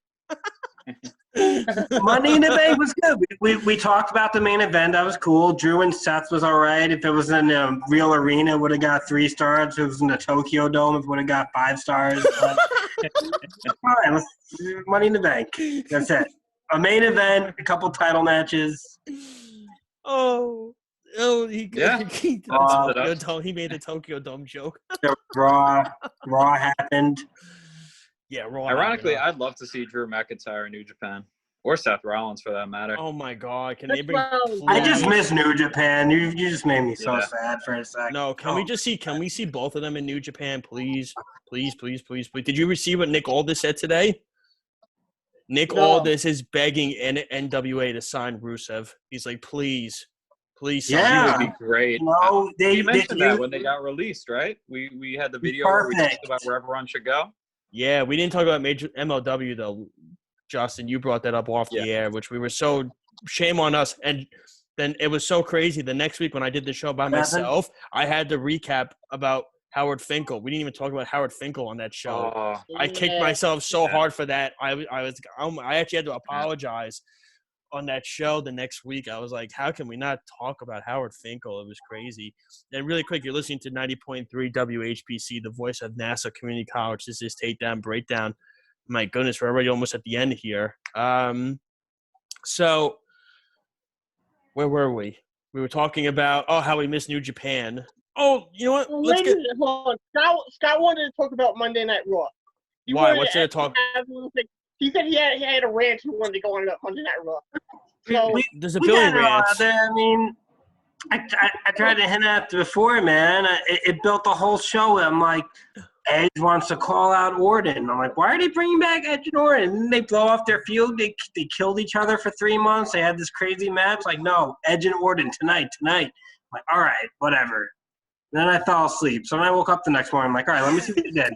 Money in the Bank was good. We talked about the main event. That was cool. Drew and Seth was all right. If it was in a real arena, it would have got 3 stars. If it was in the Tokyo Dome, it would have got 5 stars. All right, Money in the Bank. That's it. A main event, a couple title matches.
Oh, he made the Tokyo Dome joke.
Raw happened.
Yeah, Raw.
Ironically, I'd love to see Drew McIntyre in New Japan, or Seth Rollins for that matter.
Oh my God! Can they bring?
I just miss New Japan. You just made me so sad for a second.
No, can we see both of them in New Japan, please? Please. Did you see what Nick Aldis said today? Aldis is begging NWA to sign Rusev. He's like, please.
Yeah, it would be great.
No,
they mentioned that when they got released, right? We had the video where we talked about where everyone should go.
Yeah, we didn't talk about major MLW though, Justin. You brought that up off the air, which we were so shame on us. And then it was so crazy. The next week when I did the show by myself, I had to recap about Howard Finkel. We didn't even talk about Howard Finkel on that show. I kicked myself so hard for that. I actually had to apologize on that show the next week. I was like, how can we not talk about Howard Finkel? It was crazy. And really quick, you're listening to 90.3 WHBC, the voice of NASA Community College. This is Takedown Breakdown. My goodness, we're already almost at the end here. So where were we? We were talking about, how we miss New Japan. Oh, you know what?
Hold on. Scott wanted to talk about Monday Night Raw.
Why? What's there to talk?
He said he had a rant he wanted to go on about Monday Night Raw. So
there's a billion rants.
I mean, I tried to hint at it before, man. It built the whole show. I'm like, Edge wants to call out Orton. I'm like, why are they bringing back Edge and Orton? And they blow off their feud. They killed each other for 3 months. They had this crazy match. Like, no, Edge and Orton tonight. I'm like, all right, whatever. And then I fell asleep. So when I woke up the next morning, I'm like, all right, let me see what they did.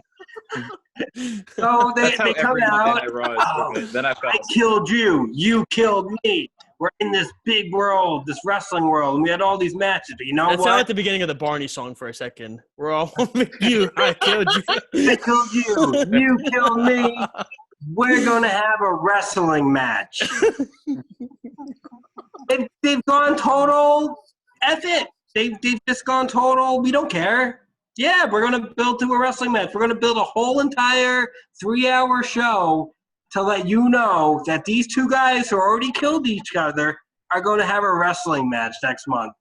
So they come out.
Then I
killed you. You killed me. We're in this big world, this wrestling world, and we had all these matches. But you know what?
That sounded like the beginning of the Barney song for a second. We're all you. I killed you.
I killed you. You killed me. We're going to have a wrestling match. They've gone total F it. They've just gone total, we don't care. Yeah, we're going to build to a wrestling match. We're going to build a whole entire 3-hour show to let you know that these two guys who already killed each other are going to have a wrestling match next month.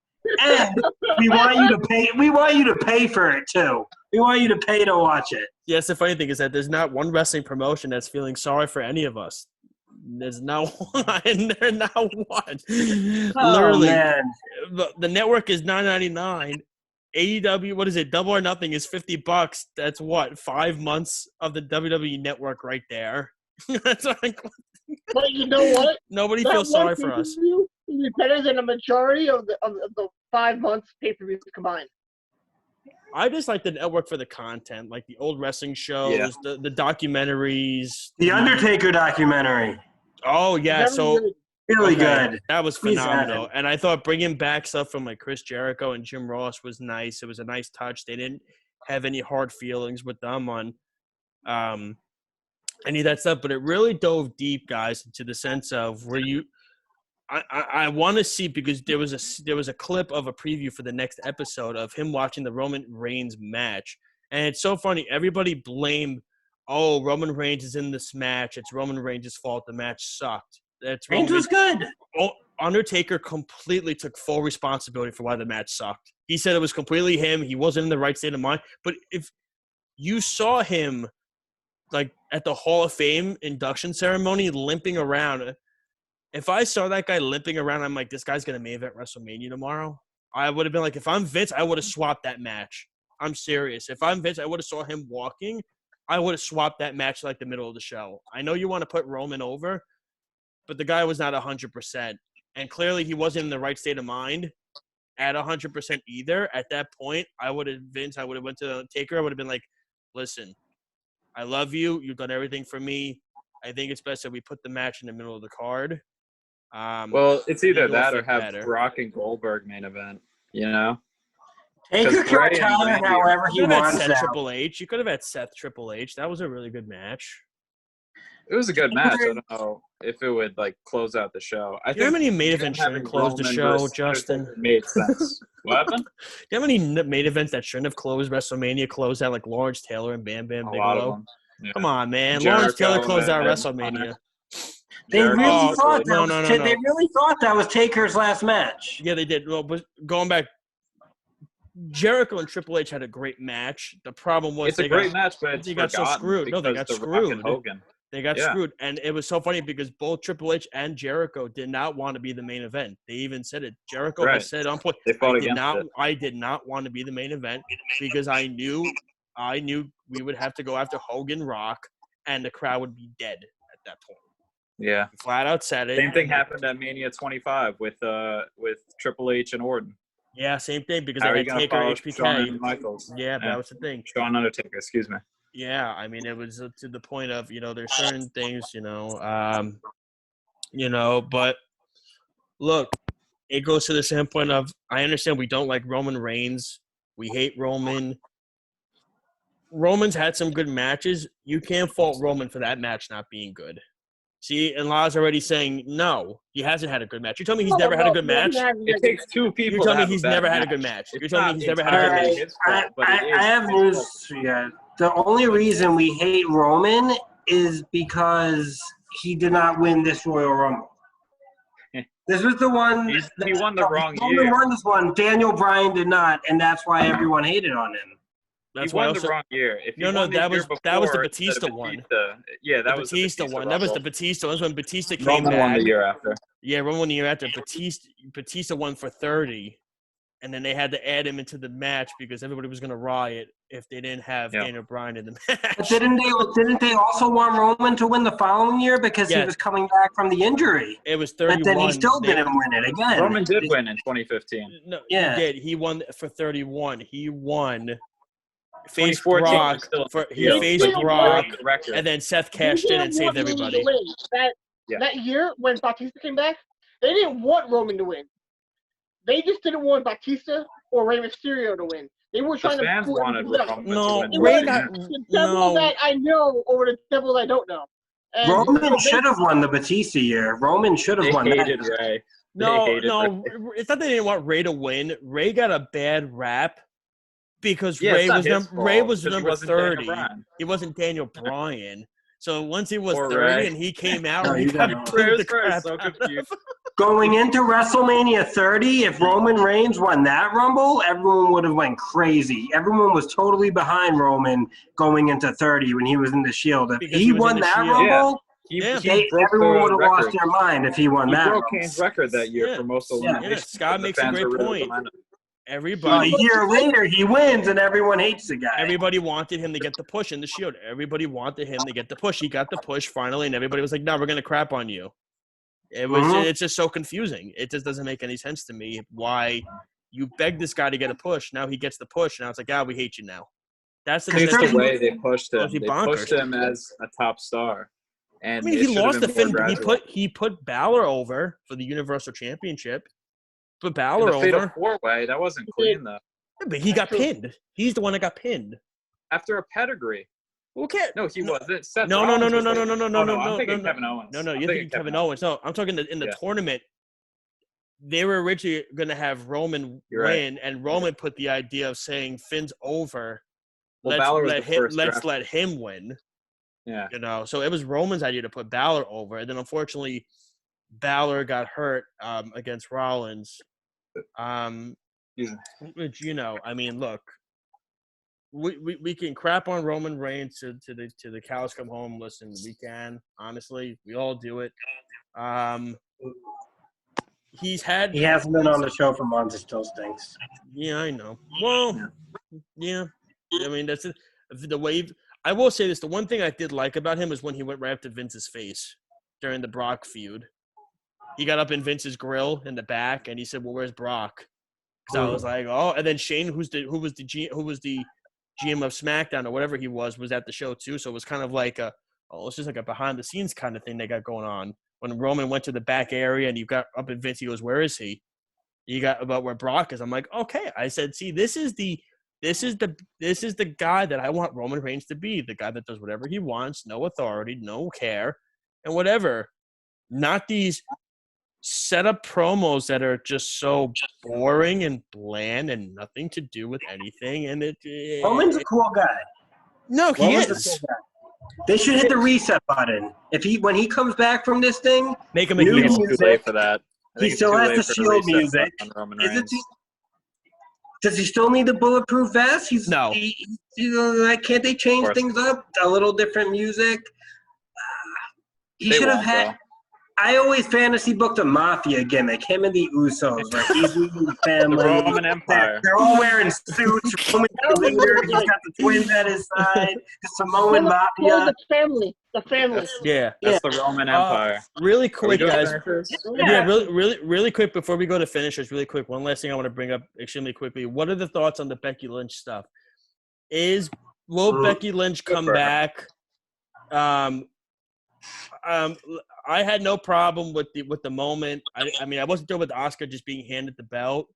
And we want you to pay. We want you to pay for it too. We want you to pay to watch it.
Yes, the funny thing is that there's not one wrestling promotion that's feeling sorry for any of us. There's not one. There's not one. Literally,
man.
The network is $9.99. AEW, what is it? Double or Nothing is $50. That's what, 5 months of the WWE network right there. That's like,
but you know what?
Nobody feels sorry for us.
It's better than a majority of the 5 months pay-per-views combined.
I just like the network for the content, like the old wrestling shows, the documentaries.
The Undertaker documentary.
Oh, yeah. So
really good.
That was phenomenal. And I thought bringing back stuff from like Chris Jericho and Jim Ross was nice. It was a nice touch. They didn't have any hard feelings with them on any of that stuff, but it really dove deep, guys, into the sense of where you – I want to see, because there was a clip of a preview for the next episode of him watching the Roman Reigns match. And it's so funny. Everybody blamed, Roman Reigns is in this match. It's Roman Reigns' fault. The match sucked.
Reigns was good.
Undertaker completely took full responsibility for why the match sucked. He said it was completely him. He wasn't in the right state of mind. But if you saw him like at the Hall of Fame induction ceremony limping around – if I saw that guy limping around, I'm like, this guy's going to main event WrestleMania tomorrow. I would have been like, if I'm Vince, I would have swapped that match. I'm serious. If I'm Vince, I would have saw him walking. I would have swapped that match like the middle of the show. I know you want to put Roman over, but the guy was not 100%. And clearly he wasn't in the right state of mind. at 100% either. At that point, I would have went to Taker. I would have been like, listen, I love you. You've done everything for me. I think it's best that we put the match in the middle of the card.
Well, it's either that or have
better.
Brock and Goldberg main event, you know?
Taker can retire however he wants.
Triple H. You could have had Seth Triple H. That was a really good match.
It was a good match. I don't know if it would like close out the show. I think
how many main events shouldn't have closed the show, Justin?
Made sense. What happened?
Do you know how many main events that shouldn't have closed WrestleMania closed out, like Lawrence Taylor and Bam Bam Bigelow? Yeah. Come on, man. Jericho, Lawrence Taylor closed out WrestleMania.
They really thought They really thought that was Taker's last match.
Yeah, they did. Well, but going back, Jericho and Triple H had a great match. The problem was
it's a great match, but
they got so screwed. No, they got screwed. They got screwed, and it was so funny because both Triple H and Jericho did not want to be the main event. They even said it. Jericho has said on point, I did not want to be the main event because I knew we would have to go after Hogan, Rock, and the crowd would be dead at that point.
Yeah,
he flat out said it.
Same thing happened at Mania 25 with Triple H and Orton.
Yeah, same thing because they had Taker, HBK.
Shawn Michaels.
Yeah, that was the thing.
Shawn Undertaker, excuse me.
Yeah, I mean, it was to the point of, there's certain things, but look, it goes to the standpoint of, I understand we don't like Roman Reigns. We hate Roman. Roman's had some good matches. You can't fault Roman for that match not being good. See, and Lyle's already saying, no, he hasn't had a good match. You're telling me he's never had a good match?
It takes two people.
You're telling me he's never had a good match. You're telling me he's never had a good match.
I have news for you. The only reason we hate Roman is because he did not win this Royal Rumble. This was the one.
He won the wrong year.
Roman won this one. Daniel Bryan did not, and that's why everyone hated on him.
He won the wrong year.
That was the Batista one.
Yeah, that was the
Batista one. That was the Batista. That was when Batista came
Roman
back.
won the year after.
Yeah, Roman won the year after. Batista won for 30, and then they had to add him into the match because everybody was going to riot if they didn't have Daniel Bryan in the match.
But didn't they also want Roman to win the following year because he was coming back from the injury?
It was 31.
But then he still didn't win it again.
Roman did win in 2015.
No, he did. He won for 31. He won. Faced Brock, faced Brock, and then Seth cashed in and saved everybody.
That year when Batista came back, they didn't want Roman to win. They just didn't want Batista or Rey Mysterio to win. They were trying
fans
to
wanted Roman
no,
to win.
Ray
the devil that I know over the devil I don't know. And
Roman should have won the Batista year. Roman should have won that.
Ray.
No, it's not that they didn't want Ray to win. Ray got a bad rap. Because Ray was number 30. He wasn't Daniel Bryan. So once he was 30 and he came out, he got the crap out of him.
Going into WrestleMania 30, if Roman Reigns won that Rumble, everyone would have went crazy. Everyone was totally behind Roman going into 30 when he was in the Shield. If he won that Rumble, everyone would have lost their mind if he won that.
He broke Kane's record that year for most eliminations.
Scott makes a great point. Everybody.
A year later, he wins, and everyone hates the guy.
Everybody wanted him to get the push in the Shield. Everybody wanted him to get the push. He got the push finally, and everybody was like, "No, we're gonna crap on you." It's just so confusing. It just doesn't make any sense to me why you begged this guy to get a push. Now he gets the push. Now it's like, we hate you now. That's
the way they pushed him. They pushed him as a top star. And
he lost the Finn. He put Balor over for the Universal Championship. Put Balor over.
Fatal 4-way, that wasn't clean though.
Yeah, but he got pinned. He's the one that got pinned.
After a pedigree.
Okay.
No, he wasn't. Seth
no.
I'm thinking Kevin Owens.
No, you're thinking Kevin Owens. No, I'm talking in the tournament. They were originally going to have Roman win, and Roman put the idea of saying Finn's over.
Well,
let's let him win.
Yeah.
So it was Roman's idea to put Balor over, and then unfortunately, Balor got hurt against Rollins. Which I mean, look, we can crap on Roman Reigns to the cows come home. Listen, we can, honestly, we all do it. He hasn't
been on the show for months. It still stinks.
Yeah, I know. Well, yeah, I mean that's it. The way I will say this: the one thing I did like about him is when he went right up to Vince's face during the Brock feud. He got up in Vince's grill in the back, and he said, "Well, where's Brock?" Because I was like, oh, and then Shane, who was the GM of SmackDown or whatever he was at the show too. So it was kind of like it's just like a behind the scenes kind of thing they got going on. When Roman went to the back area and you got up at Vince, he goes, "Where is he?" You got about where Brock is. I'm like, okay. I said, see, this is the guy that I want Roman Reigns to be, the guy that does whatever he wants, no authority, no care, and whatever. Not these set up promos that are just so boring and bland and nothing to do with anything. And
Roman's a cool guy.
No, he
Roman's
is.
A cool guy. They should hit the reset button. When he comes back from this thing,
make him a
heel.
heel.
It's too late for that.
He still has the Shield music. Does he still need the bulletproof vest?
No.
Can't they change things up? A little different music. He should have had. I always fantasy booked a mafia gimmick. Him and the Usos, like he's leading the family.
The Roman Empire.
They're all wearing suits. Roman's the leader. He's got the twins at his side. The Samoan mafia.
The family.
Yeah.
That's the Roman Empire.
Really quick, guys.
Yeah,
really quick before we go to finishers. Really quick. One last thing I want to bring up extremely quickly. What are the thoughts on the Becky Lynch stuff? Will Becky Lynch come back? I had no problem with the moment. I mean, I wasn't doing with Asuka just being handed the belt.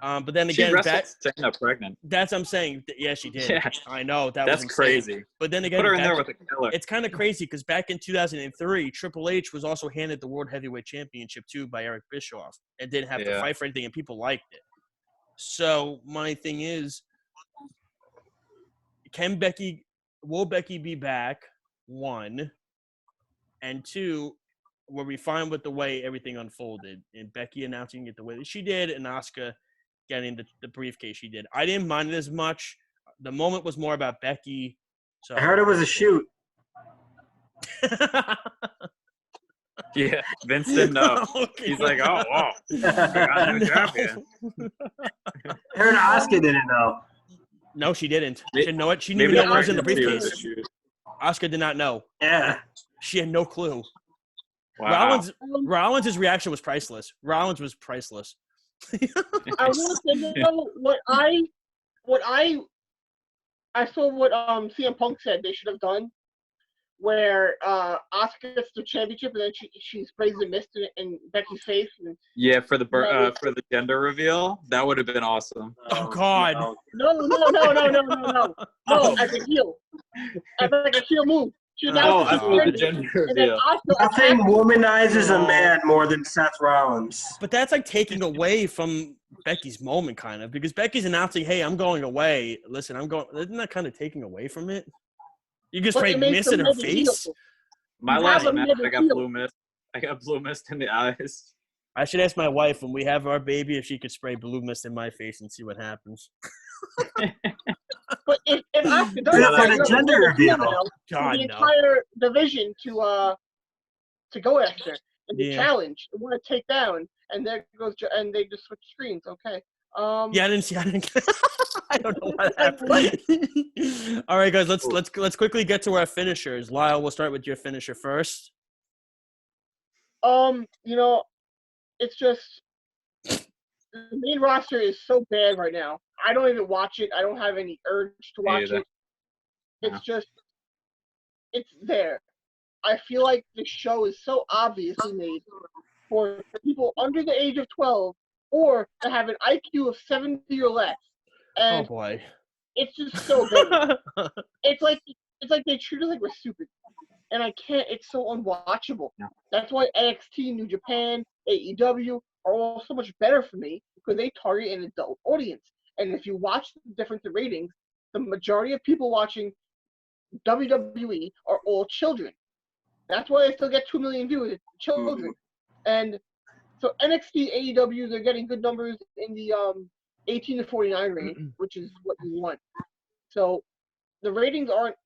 But then again,
pregnant.
That's what I'm saying. Yeah, she did.
Yeah.
I know
that's crazy.
But then again,
put her in there with a killer.
It's kind of crazy because back in 2003, Triple H was also handed the World Heavyweight Championship too by Eric Bischoff and didn't have to fight for anything, and people liked it. So my thing is, will Becky be back? 1. And 2, were we fine with the way everything unfolded and Becky announcing it the way that she did and Asuka getting the briefcase she did? I didn't mind it as much. The moment was more about Becky. So
I heard it was a shoot.
Yeah, Vince didn't know. He's like, oh, wow. I got a job here.
I heard Asuka didn't know.
No, she didn't. She didn't know it. She didn't even know what was in the briefcase. Asuka did not know.
Yeah.
She had no clue.
Wow.
Rollins' reaction was priceless. Rollins was priceless.
I want to say, what I saw what CM Punk said they should have done, where Asuka gets the championship and then she sprays the mist in Becky's face.
Yeah, for the gender reveal, that would have been awesome.
Oh God!
No! As a heel, as like a heel move.
I thought the gender reveal.
Nothing womanizes a man more than Seth Rollins.
But that's like taking away from Becky's moment, kind of, because Becky's announcing, "Hey, I'm going away. Listen, I'm going." Isn't that kind of taking away from it? You just spray mist in her face.
My last match, I got blue mist. I got blue mist in the eyes.
I should ask my wife when we have our baby if she could spray blue mist in my face and see what happens.
But if Asuka does
the gender reveal,
the entire division to go after and the challenge, and want to take down, and there goes and they just switch screens. Okay.
Yeah, I didn't. I don't know what happened. All right, guys, let's quickly get to our finishers. Lyle, we'll start with your finisher first.
It's just the main roster is so bad right now. I don't even watch it. I don't have any urge to watch it. It's just, it's there. I feel like the show is so obviously made for people under the age of 12 or to have an IQ of 70 or less. And
oh boy,
it's just so bad. It's like they treat us like we're stupid, and I can't. It's so unwatchable.
Yeah.
That's why NXT, New Japan, AEW are all so much better for me because they target an adult audience. And if you watch the difference in ratings, the majority of people watching WWE are all children. That's why they still get 2 million viewers. It's children. And so NXT, AEW, they're getting good numbers in the 18 to 49 range, which is what you want. So the ratings aren't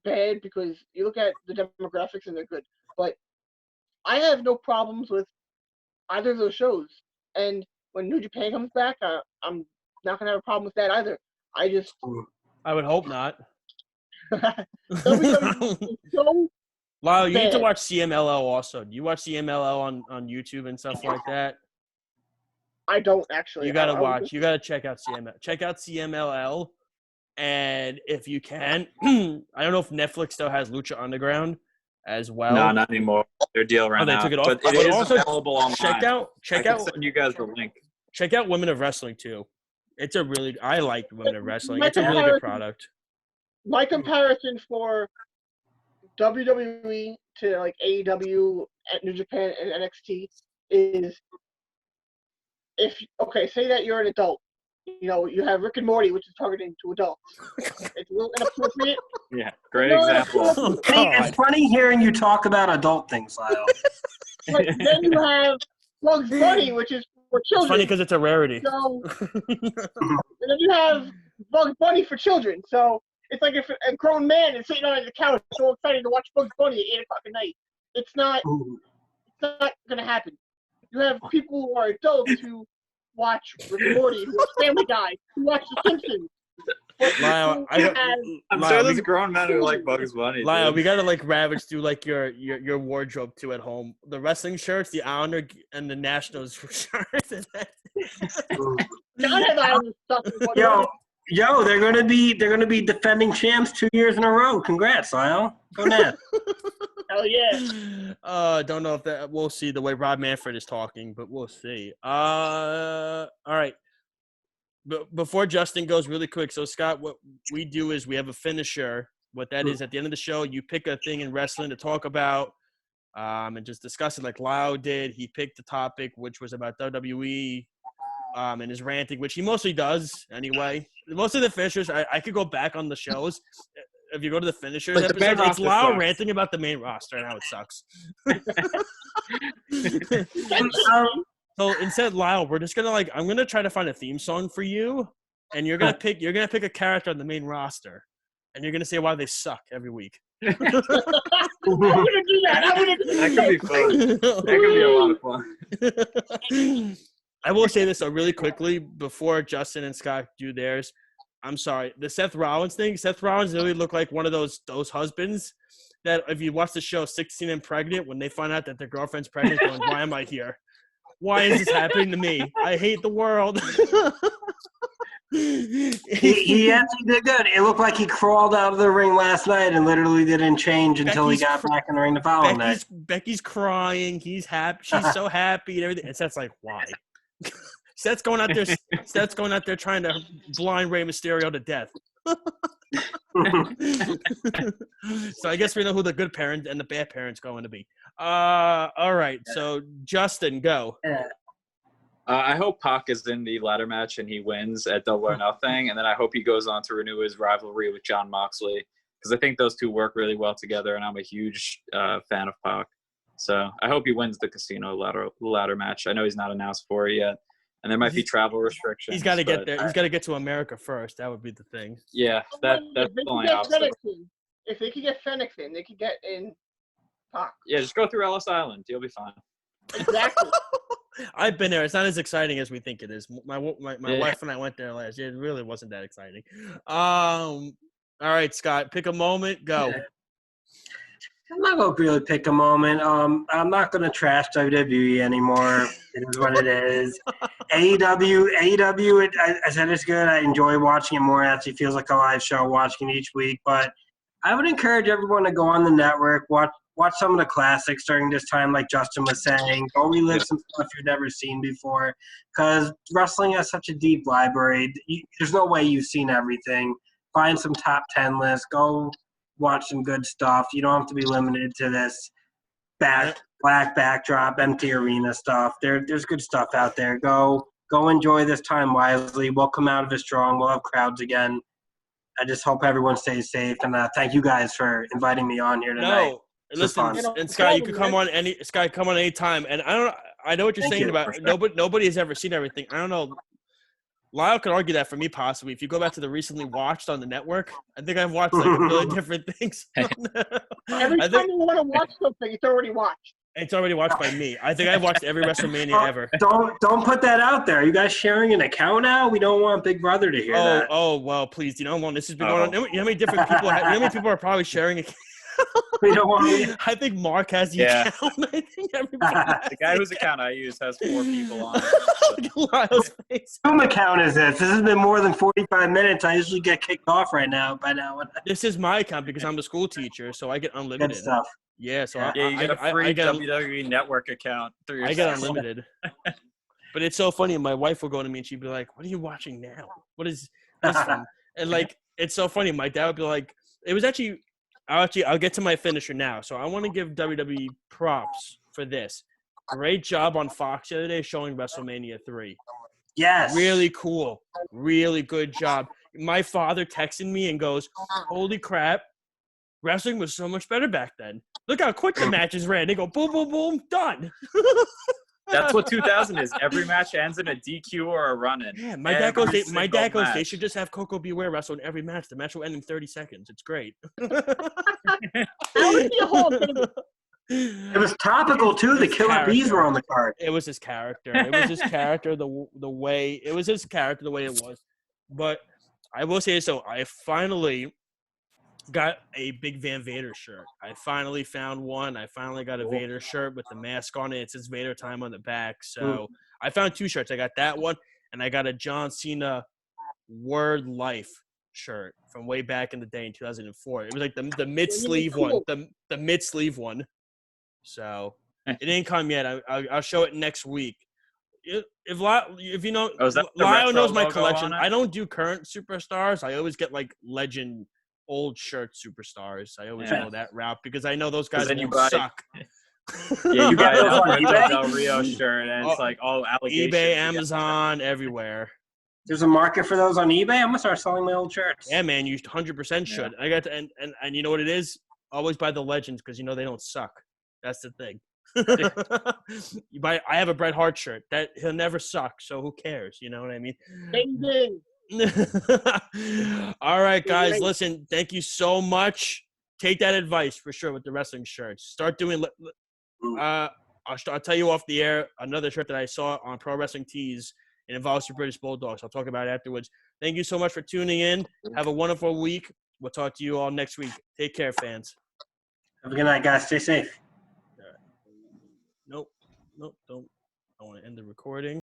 bad because you look at the demographics and they're good. But I have no problems with either of those shows. And when New Japan comes back, I'm not going to have a problem with that either.
I would hope not.
WWE is so
Lyle, you
bad.
need to watch CMLL also. Do you watch CMLL on YouTube and stuff like that?
I don't actually.
You gotta watch. You gotta check out CML. Check out CMLL, and if you can, I don't know if Netflix still has Lucha Underground as well.
No, not anymore. Their deal right now.
They took it off.
But it is also available online.
Check out.
I can send you guys the link.
Check out Women of Wrestling too. I like Women of Wrestling. It's a really good product.
My comparison for WWE to like AEW at New Japan and NXT is say that you're an adult. You know, you have Rick and Morty, which is targeting to adults. It's a little inappropriate.
Yeah, great example.
Oh,
it's funny hearing you talk about adult things, Lyle.
But then you have Bugs Bunny, which is for children.
It's funny because it's a rarity.
So, and then you have Bugs Bunny for children. So it's like if a grown man is sitting on the couch so excited to watch Bugs Bunny at 8 o'clock at night. It's not going to happen. You have people who are adults who watch Rick and Morty, who watch Family Guy, who watch The Simpsons.
Lyle,
I'm sure there's grown men who like Bugs Bunny.
Lyle, we gotta like ravage through like your wardrobe too at home. The wrestling shirts, the Islander and the Nationals shirts.
Yo, they're gonna be defending champs 2 years in a row. Congrats, Lyle. Go Neb.
Hell yeah.
Don't know if that we'll see the way Rob Manfred is talking, but we'll see. All right. Before Justin goes really quick, so Scott, what we do is we have a finisher. What that is at the end of the show, you pick a thing in wrestling to talk about and just discuss it like Lyle did. He picked the topic, which was about WWE and his ranting, which he mostly does anyway. Most of the finishers, I could go back on the shows. If you go to the finishers
like
episode, it's Lyle ranting about the main roster and how it sucks. So instead, Lyle, we're just gonna I'm gonna try to find a theme song for you, and you're gonna pick a character on the main roster, and you're gonna say why they suck every week.
I'm gonna do that.
That could be fun. That could be a lot of fun.
I will say this really quickly before Justin and Scott do theirs. I'm sorry, the Seth Rollins thing. Seth Rollins really looked like one of those husbands that if you watch the show 16 and Pregnant, when they find out that their girlfriend's pregnant, going, why am I here? Why is this happening to me? I hate the world.
he actually did good. It looked like he crawled out of the ring last night and literally didn't change until he got back in the ring the following night.
Becky's crying. He's happy. She's so happy and everything. And Seth's like, why? Seth's going out there trying to blind Rey Mysterio to death. So I guess we know who the good parent and the bad parent's going to be. All right. So Justin, go.
I hope Pac is in the ladder match and he wins at Double or Nothing, and then I hope he goes on to renew his rivalry with Jon Moxley because I think those two work really well together, and I'm a huge fan of Pac. So I hope he wins the Casino ladder match. I know he's not announced for it yet, and there might be travel restrictions.
He's got to get there. He's got to get to America first. That would be the thing.
Yeah, that's the only obstacle.
If they could get Fenix in, they could get in Pac.
Yeah, just go through Ellis Island. You'll be fine.
Exactly.
I've been there. It's not as exciting as we think it is. My wife and I went there last year. It really wasn't that exciting. All right, Scott, pick a moment. Go.
I'm not going to really pick a moment. I'm not going to trash WWE anymore. It is what it is. AEW, I said it's good. I enjoy watching it more. It actually feels like a live show watching it each week. But I would encourage everyone to go on the network, watch some of the classics during this time, like Justin was saying. Go relive some stuff you've never seen before, because wrestling has such a deep library. There's no way you've seen everything. Find some top 10 lists. Go watch some good stuff. You don't have to be limited to this black backdrop, empty arena stuff. There's good stuff out there. Go enjoy this time wisely. We'll come out of it strong. We'll have crowds again. I just hope everyone stays safe, and thank you guys for inviting me on here tonight.
No. Listen, and Scott, you could come on any time. And I know what you're saying about nobody has ever seen everything. I don't know. Lyle could argue that for me possibly. If you go back to the recently watched on the network, I think I've watched like a million different things.
Every time you want to watch something, it's already watched.
It's already watched by me. I think I've watched every WrestleMania ever.
Don't put that out there. Are you guys sharing an account now? We don't want Big Brother to hear that.
Oh well, please. You know, this has been going on. You know how many different people? How many people are probably sharing it?
We don't want to.
I think Mark has the
Yeah.
account. I think everybody has
The guy whose account I use has 4 people on it.
Lyle's face.
Whose account is this? This has been more than 45 minutes. I usually get kicked off right now by now.
This is my account because I'm the school teacher, so I get unlimited.
Good stuff.
Yeah, so
Yeah, you get a free
I get
WWE Network account through your
I get
site.
unlimited. But it's so funny. My wife will go to me and she'd be like, "What are you watching now? What is this from?" And like, it's so funny. My dad would be like, "It was actually, I'll get to my finisher now." So I want to give WWE props for this. Great job on Fox the other day showing WrestleMania 3.
Yes.
Really cool. Really good job. My father texted me and goes, "Holy crap. Wrestling was so much better back then. Look how quick the matches ran. They go boom, boom, boom, done."
That's what 2000 is. Every match ends in a DQ or a run-in.
Yeah, my dad goes, they
match.
should just have Coco Beware wrestle in every match. The match will end in 30 seconds. It's great.
That would be a whole thing.
It was topical too. The
His
Killer Bees
character.
were on the card.
It was his character. It was his character, the way it was his character, the way it was. But I will say so. I finally got a big Van Vader shirt. I finally found one. I finally got a Vader shirt with the mask on it. It says Vader Time on the back. So I found 2 shirts. I got that one, and I got a John Cena Word Life shirt from way back in the day in 2004. It was like the mid sleeve one, the mid sleeve one. So it didn't come yet. I'll show it next week. If you know, Lyle knows my collection. I don't do current superstars. I always get like legend old shirt superstars. I always go that route because I know those guys suck.
Yeah, you buy an Alberto Del Rio shirt and it's like all allegations.
eBay, Amazon, everywhere.
There's a market for those on eBay. I'm gonna start selling my old shirts.
Yeah, man, you 100% should. I got to, and you know what it is? Always buy the legends because you know they don't suck. That's the thing. I have a Bret Hart shirt that he'll never suck, so who cares? You know what I mean?
Ding, ding.
All right, guys, listen, thank you so much. Take that advice for sure with the wrestling shirts. Start doing I'll tell you off the air another shirt that I saw on Pro Wrestling Tees. It involves the British Bulldogs. I'll talk about it afterwards. Thank you so much for tuning in. Have a wonderful week. We'll talk to you all next week. Take care, fans.
Have a good night, guys. Stay safe.
Nope, don't. I want to end the recording.